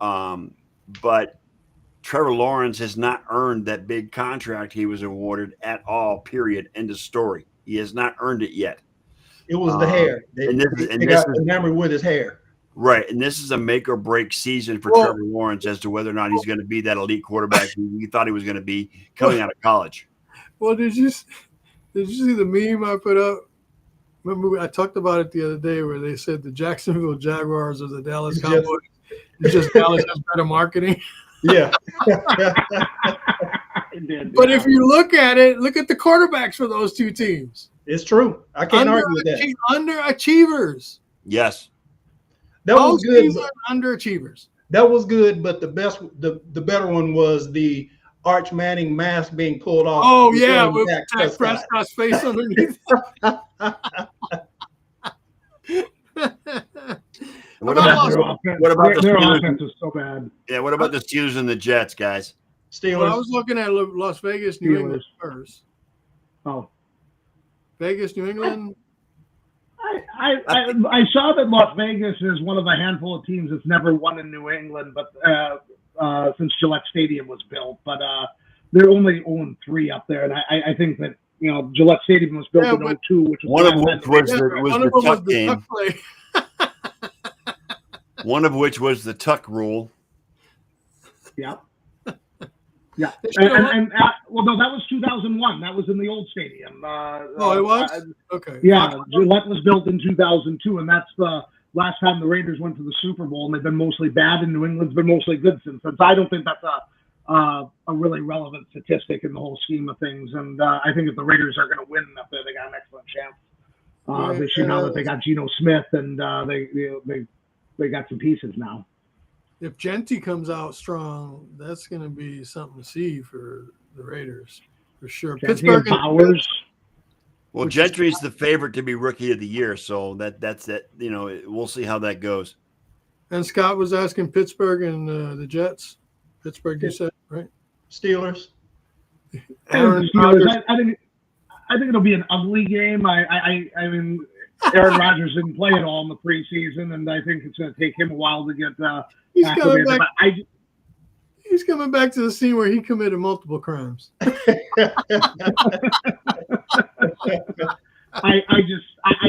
but Trevor Lawrence has not earned that big contract he was awarded at all, period. End of story. He has not earned it yet. It was the hair. They got enamored with his hair. Right. And this is a make or break season for Trevor Lawrence as to whether or not he's going to be that elite quarterback he thought he was going to be coming out of college. Well, did you see the meme I put up? Remember, I talked about it the other day where they said the Jacksonville Jaguars or the Dallas Cowboys. It's just Dallas has better marketing. Yeah. But if you look at the quarterbacks for those two teams. It's true. I can't argue with that. Underachievers. Yes. That was good. Teams are underachievers. That was good, but the better one was the Arch Manning mask being pulled off. Oh yeah, with Dak Prescott's face underneath. What about the their Steelers? offense is so bad. Yeah, what about the Steelers and the Jets, guys? Steelers. Well, I was looking at Las Vegas, New England first. Oh, Vegas, New England. I saw that Las Vegas is one of a handful of teams that's never won in New England, but since Gillette Stadium was built, but they're only 0-3 up there, and I think that Gillette Stadium was built in 2002, which was one of which was the tuck game. One of which was the tuck rule. Yeah. Yeah, and well, no, that was 2001. That was in the old stadium. It was? Okay. Yeah, Gillette was built in 2002, and that's the last time the Raiders went to the Super Bowl, and they've been mostly bad, and New England's been mostly good since then. So I don't think that's a really relevant statistic in the whole scheme of things. And I think if the Raiders are going to win up there, they got an excellent chance this year now that they got Geno Smith, and they got some pieces now. If Genty comes out strong, that's going to be something to see for the Raiders for sure. Pittsburgh and Bowers. Well, Gentry's the favorite to be Rookie of the Year, so that's it. We'll see how that goes. And Scott was asking Pittsburgh and the Jets. Pittsburgh, you said, right? Steelers. I think it'll be an ugly game. I mean, Aaron Rodgers didn't play at all in the preseason, and I think it's going to take him a while to get He's coming back to the scene where he committed multiple crimes. I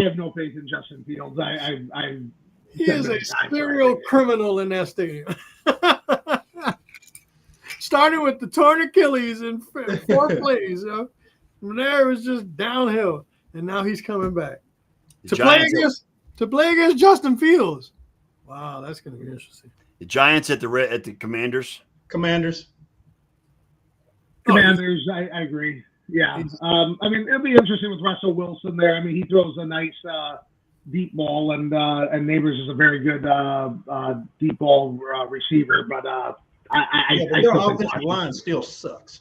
have no faith in Justin Fields. He is a serial criminal in that stadium. Starting with the torn Achilles in 4 plays. From there, it was just downhill, and now he's coming back to play against Justin Fields. Wow, that's going to be interesting. The Giants at the Commanders. Commanders, I agree. Yeah. I mean, it'll be interesting with Russell Wilson there. I mean, he throws a nice deep ball, and Neighbors is a very good deep ball receiver. But their offensive line still sucks.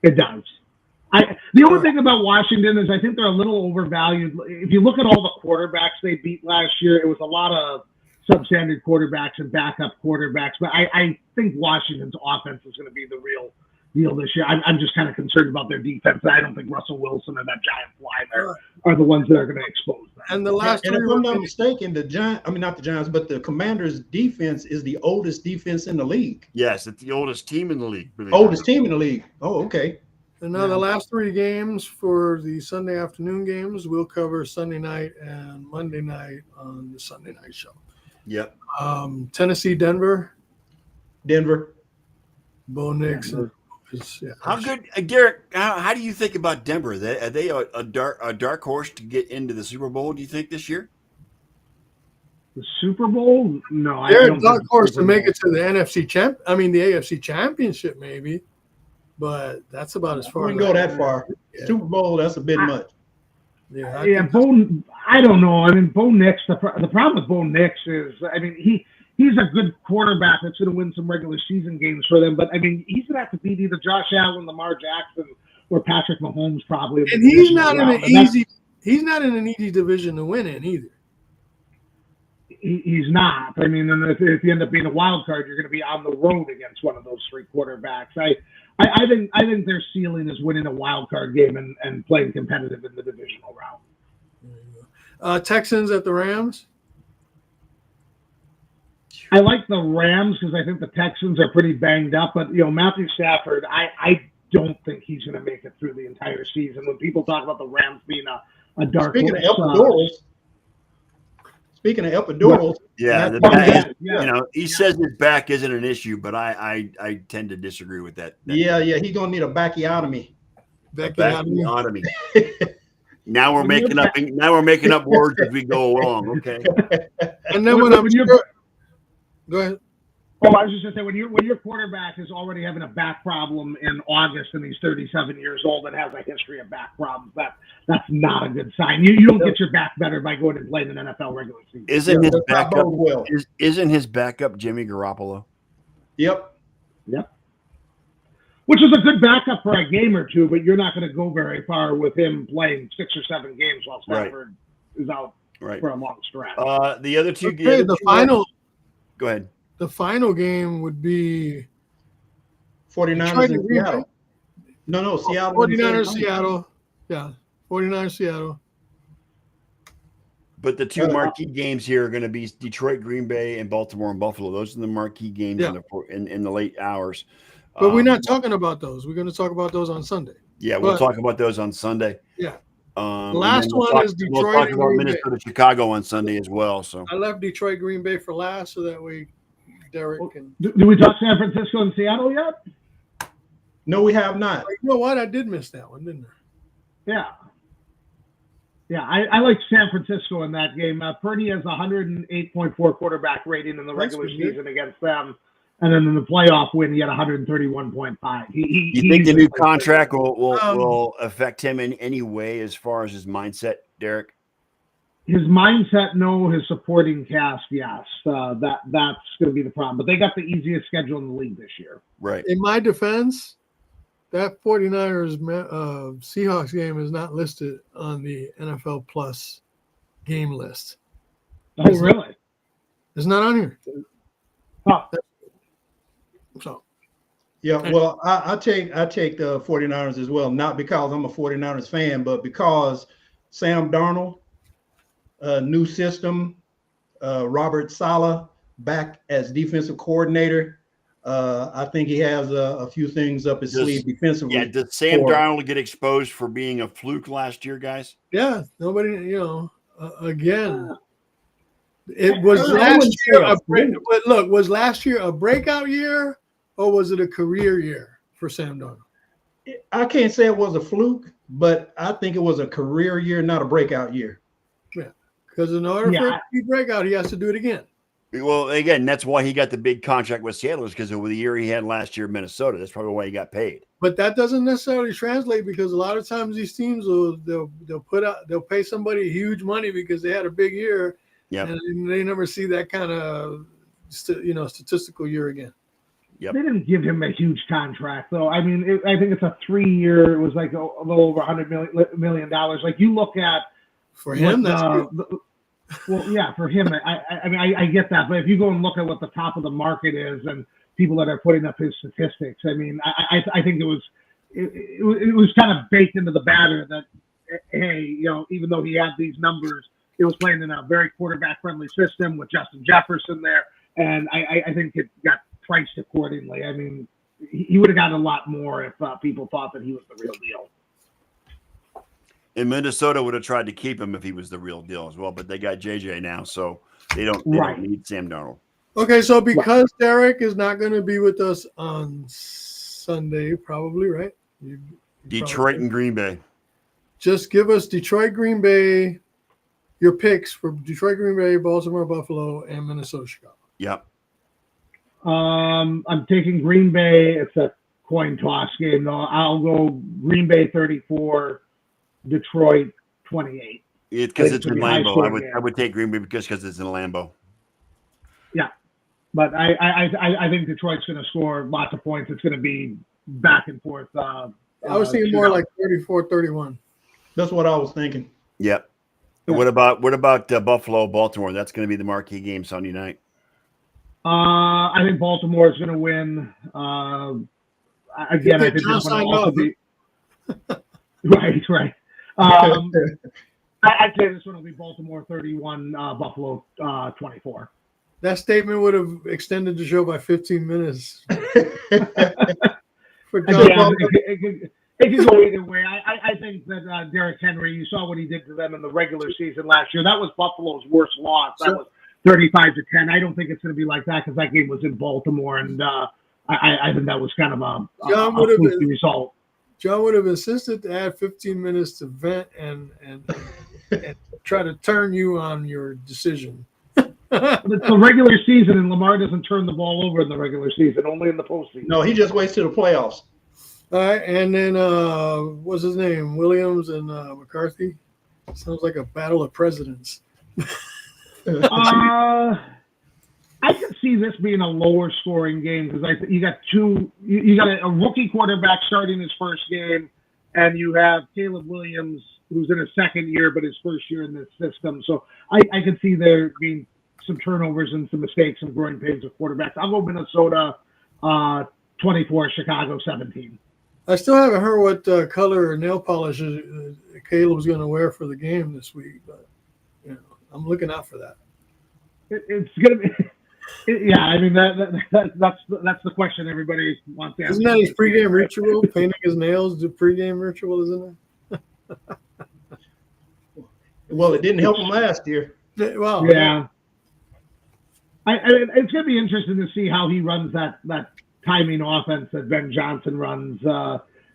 It does. The only thing about Washington is I think they're a little overvalued. If you look at all the quarterbacks they beat last year, it was a lot of substandard quarterbacks and backup quarterbacks. But I think Washington's offense is going to be the real deal this year. I'm just kind of concerned about their defense. I don't think Russell Wilson or that giant fly there are the ones that are going to expose them. And if I'm not mistaken, not the Giants, but the Commanders' defense is the oldest defense in the league. Yes, it's the oldest team in the league. Oldest team in the league. Oh, okay. And now the last 3 games for the Sunday afternoon games, we'll cover Sunday night and Monday night on the Sunday night show. Yep. Tennessee, Denver. Bo Nix. How good, Garrett? How do you think about Denver? Are they a dark horse to get into the Super Bowl? Do you think this year? The Super Bowl? No, they're a dark horse to make it to the the AFC Championship, maybe. But that's about as far. We can go that far. Yeah. Super Bowl, that's a bit much. Yeah, Bo. I don't know. I mean, Bo Nix. The problem with Bo Nix is, I mean, he's a good quarterback that's going to win some regular season games for them. But I mean, he's going to have to beat either Josh Allen, Lamar Jackson, or Patrick Mahomes probably. And he's not in an easy. He's not in an easy division to win in either. He's not. I mean, and if you end up being a wild card, you're going to be on the road against one of those three quarterbacks. I think their ceiling is winning a wild card game and playing competitive in the divisional round. Texans at the Rams. I like the Rams because I think the Texans are pretty banged up. But Matthew Stafford, I don't think he's going to make it through the entire season. When people talk about the Rams being a dark horse. Speaking of epidurals, yeah, the back, he says his back isn't an issue, but I tend to disagree with that. Yeah, he's gonna need a backiotomy. Backiotomy. Now we're making up words as we go along. Okay. And then go ahead. Oh, I was just going to say, when your quarterback is already having a back problem in August and he's 37 years old and has a history of back problems, that's not a good sign. You don't get your back better by going and playing an NFL regular season. Isn't his backup Jimmy Garoppolo? Yep. Which is a good backup for a game or two, but you're not going to go very far with him playing 6 or 7 games while Stafford is out for a long stretch. The other two games. Go ahead. The final game would be 49ers in Seattle. No, Seattle. 49ers, Seattle. Yeah, 49ers, Seattle. But the two marquee games here are going to be Detroit, Green Bay, and Baltimore and Buffalo. Those are the marquee games in the late hours. But we're not talking about those. We're going to talk about those on Sunday. Yeah, we'll talk about those on Sunday. Yeah. Last one is Detroit. We'll talk about Minnesota, Chicago on Sunday as well. So I left Detroit, Green Bay for last, so that way Derek can. Do we talk San Francisco and Seattle yet? No, we have not. You know what? I did miss that one, didn't I? Yeah, I like San Francisco in that game. Purdy has 108.4 quarterback rating in the regular season against them. And then in the playoff win, he had 131.5. You think the new contract will affect him in any way as far as his mindset, Derek? His mindset, no. His supporting cast, yes. That's going to be the problem. But they got the easiest schedule in the league this year. Right. In my defense, that 49ers Seahawks game is not listed on the NFL Plus game list. Oh, really? It's not on here. Huh. So, yeah, well, I take the 49ers as well, not because I'm a 49ers fan, but because Sam Darnold, new system, Robert Saleh back as defensive coordinator. I think he has a few things up his sleeve defensively. Yeah, did Sam Darnold get exposed for being a fluke last year, guys? Yeah, nobody, again. It was last year. Was last year a breakout year, or was it a career year for Sam Darnold? I can't say it was a fluke, but I think it was a career year, not a breakout year. Yeah, because in order for it to be breakout, he has to do it again. Well, again, that's why he got the big contract with Seattle, is because of the year he had last year in Minnesota. That's probably why he got paid. But that doesn't necessarily translate, because a lot of times these teams they'll pay somebody huge money because they had a big year. Yeah, and they never see that kind of statistical year again. Yep. They didn't give him a huge contract, though. I mean, I think it's a 3-year. It was like a little over $100 million. Like, you look at for him, that's well, yeah, for him. I mean, I get that, but if you go and look at what the top of the market is and people that are putting up his statistics, I mean, I think it was kind of baked into the batter that, hey, even though he had these numbers, it was playing in a very quarterback-friendly system with Justin Jefferson there, and I think it got priced accordingly. I mean, he would have gotten a lot more if people thought that he was the real deal. And Minnesota would have tried to keep him if he was the real deal as well, but they got JJ now, so they don't need Sam Darnold. Okay, so because Derek is not going to be with us on Sunday, probably, right? Detroit and Green Bay. Just give us Detroit, Green Bay, your picks for Detroit, Green Bay, Baltimore, Buffalo, and Minnesota, Chicago. Yep. I'm taking Green Bay. It's a coin toss game, though. I'll go Green Bay 34, Detroit 28. Because it's in Lambeau. I would take Green Bay because it's in Lambeau. Yeah. But I think Detroit's going to score lots of points. It's going to be back and forth. I was thinking more like 34-31. That's what I was thinking. Yep. And what about Buffalo, Baltimore? That's going to be the marquee game Sunday night. I think Baltimore is going to win. Again, I think this one will also be right. I'd say this one will be Baltimore 31, Buffalo 24. That statement would have extended the show by 15 minutes. For John it can go either way. I think that Derrick Henry, you saw what he did to them in the regular season last year. That was Buffalo's worst loss. That was 35-10. I don't think it's going to be like that because that game was in Baltimore, and I think that was kind of a fluky result. John would have insisted to add 15 minutes to vent and try to turn you on your decision. It's the regular season, and Lamar doesn't turn the ball over in the regular season, only in the postseason. No, he just waits till the playoffs. All right, and then what's his name? Williams and McCarthy. Sounds like a battle of presidents. I can see this being a lower scoring game because you got a rookie quarterback starting his first game, and you have Caleb Williams who's in his second year, but his first year in this system. So I can see there being some turnovers and some mistakes and growing pains of quarterbacks. I'll go Minnesota 24, Chicago 17. I still haven't heard what color or nail polish Caleb's going to wear for the game this week, but I'm looking out for that. It's going to be, yeah. I mean that's the question everybody wants to ask. Isn't that his pregame ritual? Painting his nails, the pregame ritual, isn't it? Well, it didn't help him last year. Well, yeah. It's going to be interesting to see how he runs that timing offense that Ben Johnson runs.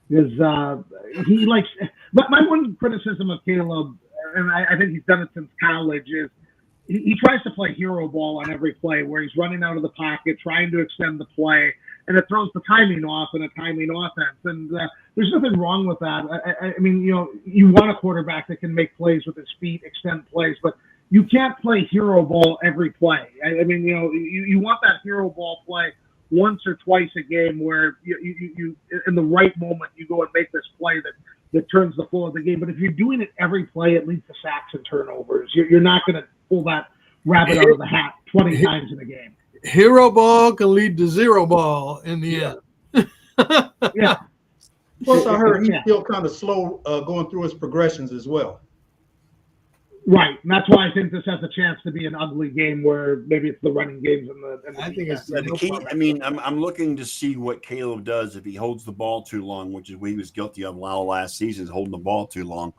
He likes. But my one criticism of Caleb, and I think he's done it since college, is he tries to play hero ball on every play, where he's running out of the pocket, trying to extend the play, and it throws the timing off in a timing offense. And there's nothing wrong with that. I mean, you want a quarterback that can make plays with his feet, extend plays, but you can't play hero ball every play. I mean, you want that hero ball play once or twice a game where you in the right moment you go and make this play that turns the flow of the game. But if you're doing it every play, it leads to sacks and turnovers. You're not going to pull that rabbit out of the hat 20 times in a game. Hero ball can lead to zero ball in the end. Yeah. Plus, I heard he's still kind of slow going through his progressions as well. Right, and that's why I think this has a chance to be an ugly game where maybe it's the running games and the I think it's the key. I mean, I'm looking to see what Caleb does if he holds the ball too long, which is what he was guilty of last season, is holding the ball too long.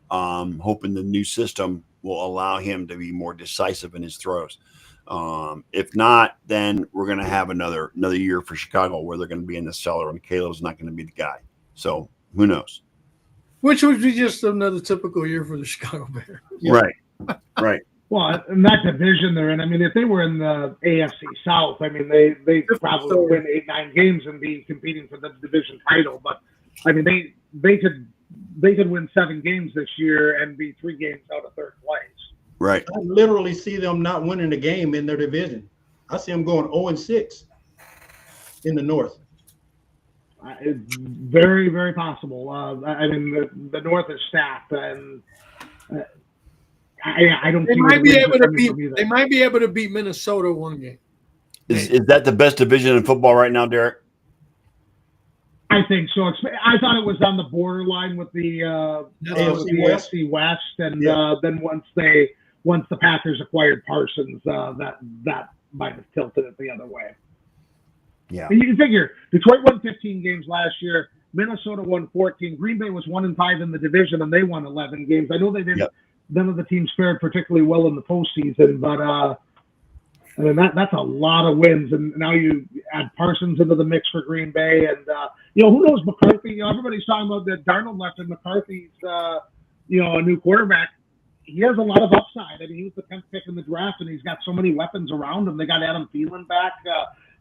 Hoping the new system will allow him to be more decisive in his throws. If not, then we're going to have another year for Chicago where they're going to be in the cellar, and Caleb's not going to be the guy. So who knows? Which would be just another typical year for the Chicago Bears. Yeah. Right. Well, in that division they're in, I mean, if they were in the AFC South, I mean, they probably win 8-9 games and be competing for the division title. But I mean, they could win 7 games this year and be 3 games out of third place. Right. I literally see them not winning a game in their division. I see them going 0-6 in the North. It's very, very possible. I mean, the North is stacked, and I don't. They might be able to beat. They might be able to beat Minnesota one game. Is that the best division in football right now, Derek? I think so. I thought it was on the borderline with the AFC West, and then once the Packers acquired Parsons, that might have tilted it the other way. Yeah. And you can figure Detroit won 15 games last year. Minnesota won 14. Green Bay was 1-5 in the division, and they won 11 games. I know they didn't. Yep. None of the teams fared particularly well in the postseason, but I mean that's a lot of wins. And now you add Parsons into the mix for Green Bay, and who knows McCarthy? Everybody's talking about that Darnold left, and McCarthy's a new quarterback. He has a lot of upside. I mean, he was the 10th pick in the draft, and he's got so many weapons around him. They got Adam Thielen back.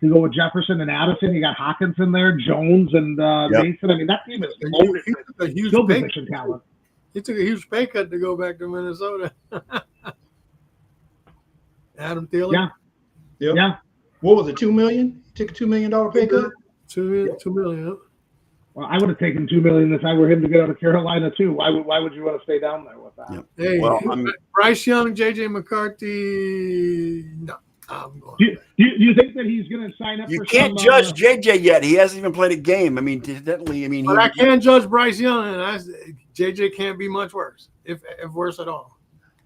To go with Jefferson and Addison, you got Hawkins in there, Jones and Mason. I mean, that team is loaded with skill position talent. He took a huge pay cut to go back to Minnesota. Adam Thielen. Yeah. What was it? $2 million? Took a $2 million pay cut. $2 million. Well, I would have taken $2 million if I were him to get out of Carolina too. Why would you want to stay down there with that? Yep. Hey, Well, I mean, Bryce Young, JJ McCarthy. No, I'm going. Do you think that he's going to sign up? you for can't some, judge JJ yet. He hasn't even played a game. I mean, definitely. I mean, But I can't judge Bryce Young, and JJ can't be much worse, if worse at all.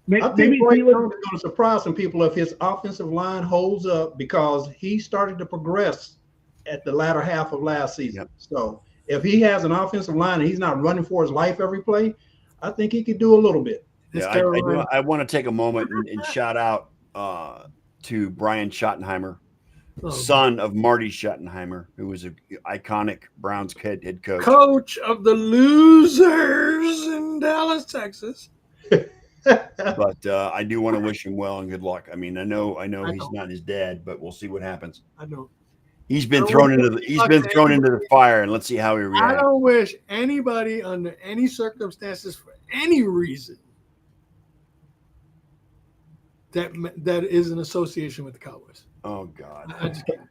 I think Maybe Bryce he was, Young is going to surprise some people if his offensive line holds up, because he started to progress at the latter half of last season. Yep. So if he has an offensive line and he's not running for his life every play, I think he could do a little bit. Yeah, Carolina. I want to take a moment and shout out to Brian Schottenheimer, Oh, son of Marty Schottenheimer, who was an iconic Browns head coach. coach of the losers in Dallas, Texas. But I do want to wish him well and good luck. I mean, I know he's not his dad, but we'll see what happens. I don't. He's been I don't thrown want into to he's fuck been thrown into anybody. the fire, and let's see how he I reacts. don't wish anybody under any circumstances for any reason that is an association with the Cowboys. Oh God. I just can't.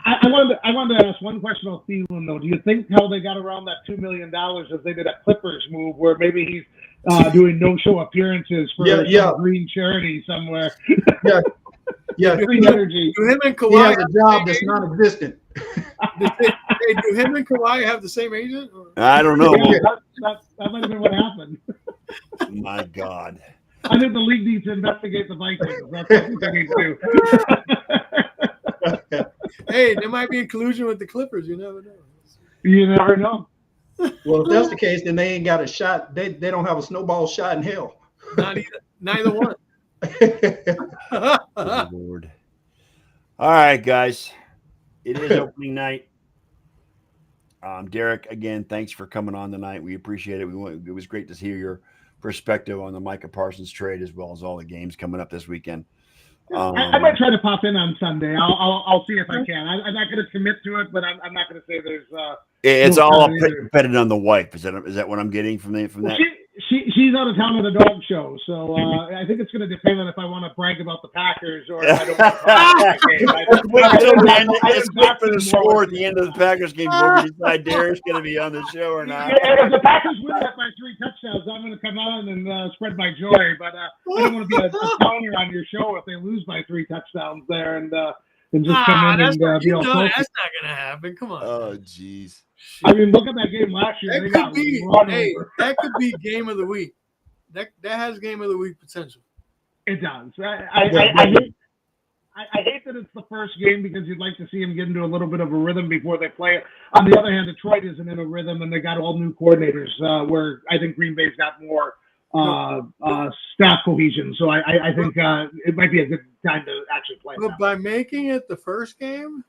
I wanted to ask one question on Thielen though. Do you think how they got around that $2 million is they did a Clippers move where maybe he's doing no-show appearances for some green charity somewhere? Yeah, Green energy. Do him and he Kawhi has a job that's non-existent. do him and Kawhi have the same agent? Or? I don't know. Yeah, that might have been what happened. My God. I think the league needs to investigate the Vikings. That's what they need to do. Hey, there might be in collusion with the Clippers. You never know. You never know. Well, if that's the case, then they ain't got a shot. They don't have a snowball shot in hell. Not either. Neither one. Good Lord. All right, guys. It is opening night. Derek, again, thanks for coming on tonight. We appreciate it. It was great to hear your perspective on the Micah Parsons trade, as well as all the games coming up this weekend. I might try to pop in on Sunday. I'll see if I can. I'm not going to commit to it, but I'm not going to say there's. It's no all either. dependent on the wife. Is that what I'm getting from that? She's out of town at a dog show, so I think it's going to depend on if I want to brag about the Packers or if I don't want to talk about the game. Let's wait for the score at the end of the Packers game before we decide Derek's going to be on the show or not. If the Packers win that by 3 touchdowns, I'm going to come on and spread my joy. But I don't want to be a downer on your show if they lose by 3 touchdowns there and just come in and be all that's focused. not going to happen. Come on. Oh, jeez. I mean, look at that game last year. They got run over. That could be game of the week. That has game of the week potential. It does. I hate that it's the first game because you'd like to see them get into a little bit of a rhythm before they play it. On the other hand, Detroit isn't in a rhythm, and they got all new coordinators where I think Green Bay's got more staff cohesion. So I think it might be a good time to actually play. But by making it the first game,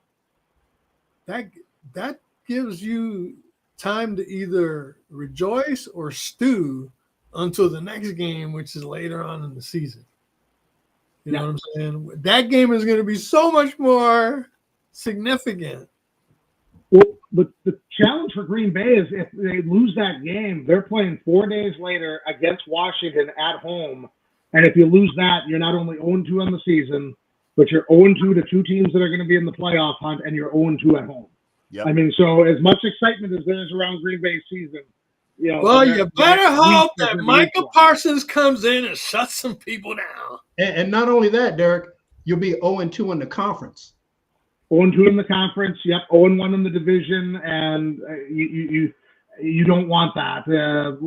that gives you time to either rejoice or stew until the next game, which is later on in the season. You know what I'm saying? That game is going to be so much more significant. Well, but the challenge for Green Bay is if they lose that game, they're playing 4 days later against Washington at home. And if you lose that, you're not only 0-2 on the season, but you're 0-2 to 2 teams that are going to be in the playoff hunt, and you're 0-2 at home. Yep. I mean, so as much excitement as there is around Green Bay's season, Well, you better hope that Micah Parsons comes in and shuts some people down. And not only that, Derek, you'll be 0-2 in the conference. 0-2 in the conference, 0-1 in the division, and you don't want that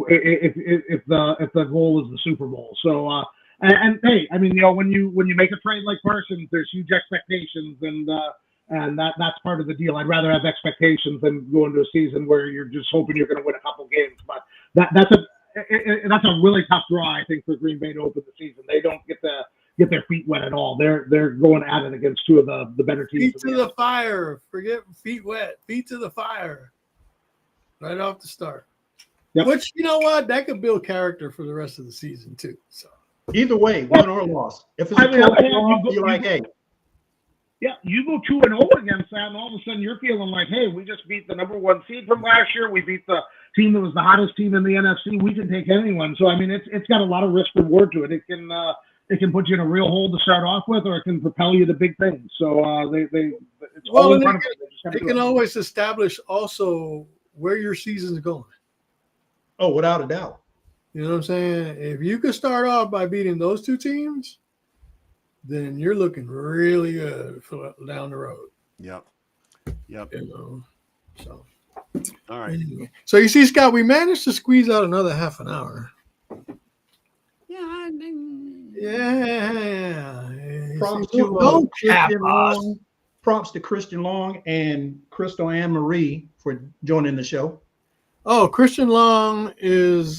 if the goal is the Super Bowl. So and hey, I mean, when you make a trade like Parsons, there's huge expectations, and that's part of the deal. I'd rather have expectations than go into a season where you're just hoping you're going to win a couple games. But that's a really tough draw, I think, for Green Bay to open the season. They don't get their feet wet at all. They're going at it against 2 of the better teams. Feet to the fire. Forget feet wet. Feet to the fire. Right off the start. Yep. Which, you know what? That could build character for the rest of the season, too. So Either way, win or loss. If it's a close loss, you're like, hey. Yeah, you go 2-0 against that, and all of a sudden you're feeling like, hey, we just beat the number 1 seed from last year. We beat the team that was the hottest team in the NFC. We can take anyone. So I mean, it's got a lot of risk reward to it. It can it can put you in a real hole to start off with, or it can propel you to big things. So it's Well, all in and front of them. They just gotta They do can it. always establish also where your season's going. Oh, without a doubt. You know what I'm saying? If you could start off by beating those two teams, then you're looking really good for down the road. Yep. You know, so All right. anyway. So you see, Scott, we managed to squeeze out another half an hour. Yeah. Props See, to don't cap Christian us. Long. Props to Christian Long and Crystal Ann Marie for joining the show. Oh, Christian Long is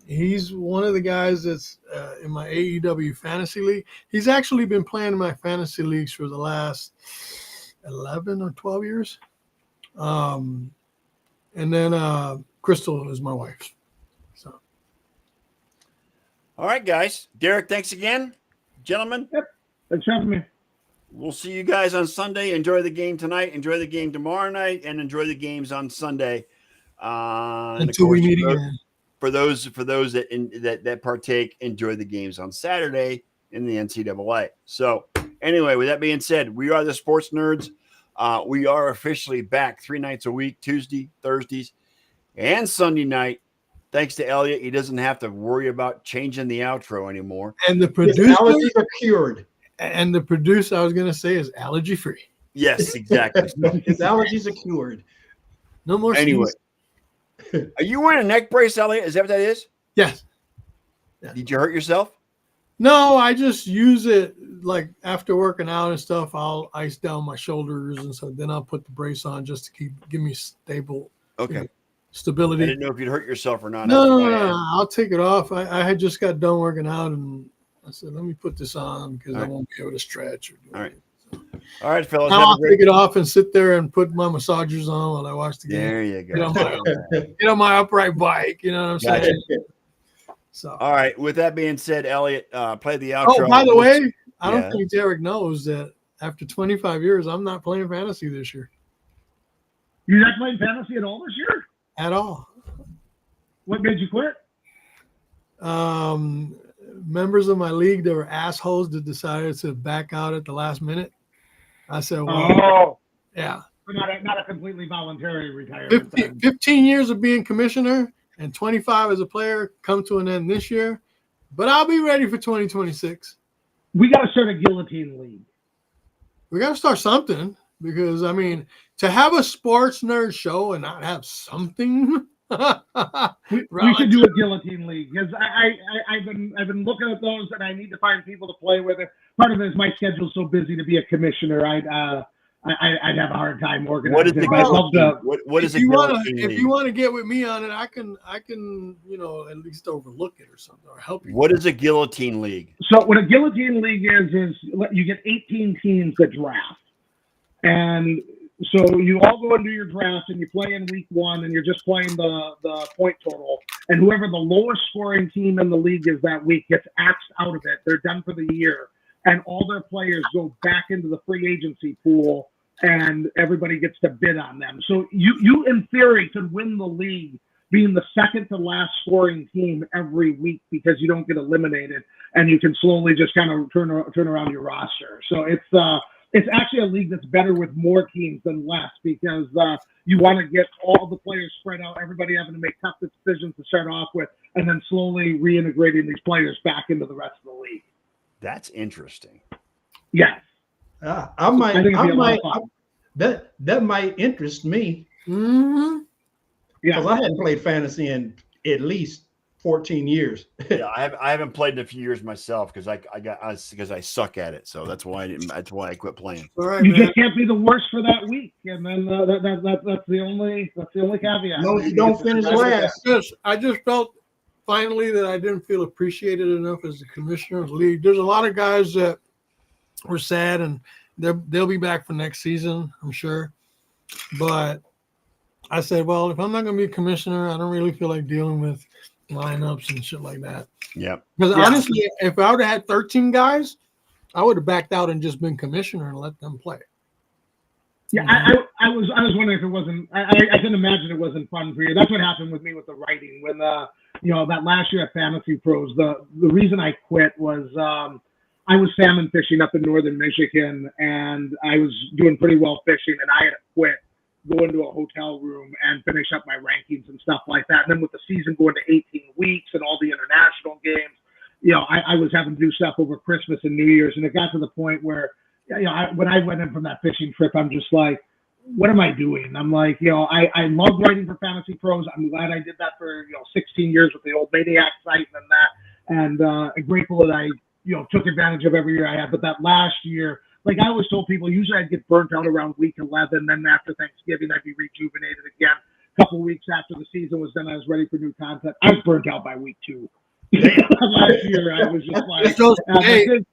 he's one of the guys that's in my AEW fantasy league. He's actually been playing in my fantasy leagues for the last 11 or 12 years. And then Crystal is my wife. So All right, guys. Derek, thanks again. Gentlemen, Thanks for having me. we'll see you guys on Sunday. Enjoy the game tonight. Enjoy the game tomorrow night, and enjoy the games on Sunday. And of until we course, meet again. for those that partake, enjoy the games on Saturday in the NCAA. So, anyway, with that being said, we are the Sports Nerds. We are officially back 3 nights a week: Tuesday, Thursdays, and Sunday night. Thanks to Elliot, he doesn't have to worry about changing the outro anymore. And the His producer, allergies are cured. I was going to say, is allergy free. Yes, exactly. His allergies are cured. No more. Anyway, sneezing. are you wearing a neck brace, Elliot? Is that what that is? Yes. Did you hurt yourself? No, I just use it like after working out and stuff. I'll ice down my shoulders, and so then I'll put the brace on just to give me stable Okay. I stability. didn't know if you'd hurt yourself or not. No, I'll take it off. I had just got done working out, and I said, let me put this on because I All right. won't be able to stretch. Or do All right. anything. All right, fellas. Now Have I'll a great take it off and sit there and put my massagers on while I watch the game. There you Get on, go. get on my upright bike. You know what I'm saying? So. All right. With that being said, Elliot, play the outro. Oh, by the way, I don't Yeah. think Derek knows that after 25 years, I'm not playing fantasy this year You're not playing fantasy at all this year? at all. What made you quit? Members of my league, there were assholes that decided to back out at the last minute. I said, well, Oh, yeah, not a completely voluntary retirement. 15 years of being commissioner and 25 as a player come to an end this year, but I'll be ready for 2026. We got to start a guillotine league. We got to start something because, I mean, to have a sports nerd show and not have something. We should do a guillotine league because I've been looking at those and I need to find people to play with it. Part of it is my schedule's so busy to be a commissioner. I'd have a hard time organizing. What is the it. I'd love to- what is if a you wanna, guillotine if league? you want to get with me on it, I can at least overlook it or something or help you. What is a guillotine league? So what a guillotine league is you get 18 teams that draft, and so you all go into your draft and you play in week 1 and you're just playing the point total, and whoever the lowest scoring team in the league is that week gets axed out of it. They're done for the year, and all their players go back into the free agency pool, and everybody gets to bid on them. So you in theory could win the league being the second to last scoring team every week because you don't get eliminated, and you can slowly just kind of turn around your roster. So it's actually a league that's better with more teams than less because you want to get all the players spread out, everybody having to make tough decisions to start off with, and then slowly reintegrating these players back into the rest of the league. That's interesting. Yes. I might, I think it'd be a lot of fun. that might interest me Mm-hmm. because Yeah. I hadn't played fantasy in at least 14 years. Yeah, I haven't played in a few years myself because I suck at it. So that's why I quit playing. All right, You man. just can't be the worst for that week, and then that's the only caveat. As long as you don't finish last. I just felt finally that I didn't feel appreciated enough as the commissioner of the league. There's a lot of guys that were sad, and they'll be back for next season, I'm sure. But I said, well, if I'm not going to be a commissioner, I don't really feel like dealing with lineups and shit like that. Yep. Because Yeah. honestly, if I would have had 13 guys, I would have backed out and just been commissioner and let them play. Yeah, I was wondering if it wasn't. I can imagine it wasn't fun for you. That's what happened with me with the writing when that last year at Fantasy Pros, the reason I quit was I was salmon fishing up in northern Michigan, and I was doing pretty well fishing, and I had to quit, go into a hotel room and finish up my rankings and stuff like that. And then with the season going to 18 weeks and all the international games, I was having to do stuff over Christmas and New Year's, and it got to the point where, when I went in from that fishing trip, I'm just like, what am I doing? I'm like, I love writing for Fantasy Pros. I'm glad I did that for 16 years with the old Maniac site and that, and I'm grateful that I took advantage of every year I had. But that last year, like I always told people, usually I'd get burnt out around week 11. Then after Thanksgiving, I'd be rejuvenated again. A couple of weeks after the season was done, I was ready for new content. I was burnt out by week 2. Last year, I was just like,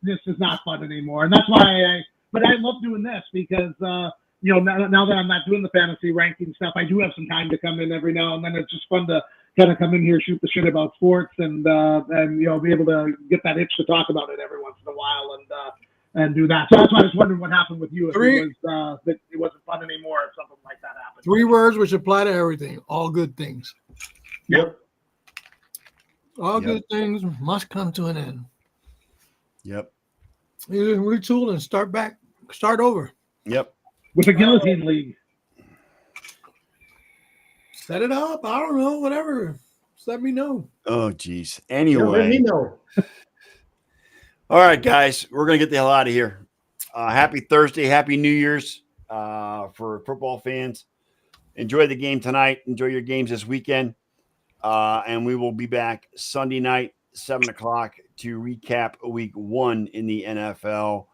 this is not fun anymore. And that's why but I love doing this because, now that I'm not doing the fantasy ranking stuff, I do have some time to come in every now and then. It's just fun to kind of come in here, shoot the shit about sports, and be able to get that itch to talk about it every once in a while and do that. So that's why I was wondering what happened with you. If that it wasn't fun anymore, if something like that happened. 3 words which apply to everything: all good things. Yep. All good things must come to an end. Yep. You retool and start over. Yep. With the Guillotine League. Set it up. I don't know. Whatever. Just let me know. Oh, geez. Yeah, Anyway. let me know. All right, guys. We're going to get the hell out of here. Happy Thursday. Happy New Year's for football fans. Enjoy the game tonight. Enjoy your games this weekend. And we will be back Sunday night, 7 o'clock, to recap week 1 in the NFL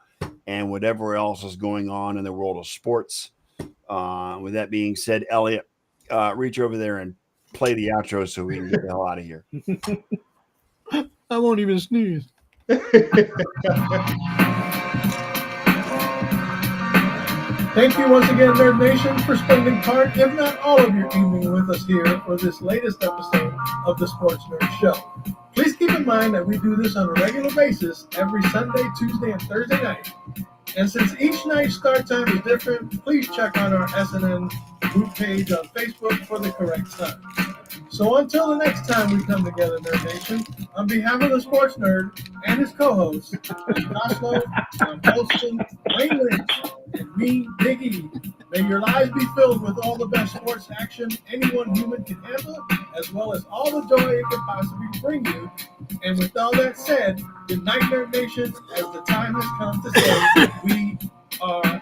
and whatever else is going on in the world of sports. With that being said, Elliot, reach over there and play the outro so we can get the hell out of here. I won't even sneeze. Thank you once again, Nerd Nation, for spending part, if not all of your evening with us here for this latest episode of the Sports Nerd Show. Please keep in mind that we do this on a regular basis every Sunday, Tuesday, and Thursday night. And since each night's start time is different, please check out our SNN group page on Facebook for the correct time. So until the next time we come together, Nerd Nation, on behalf of the Sports Nerd and his co-hosts, Josh Lowe, John Holston, Wayne Lynch, and me, Big E, may your lives be filled with all the best sports action anyone human can handle, as well as all the joy it can possibly bring you. And with all that said, good night, Nerd Nation, as the time has come to say we are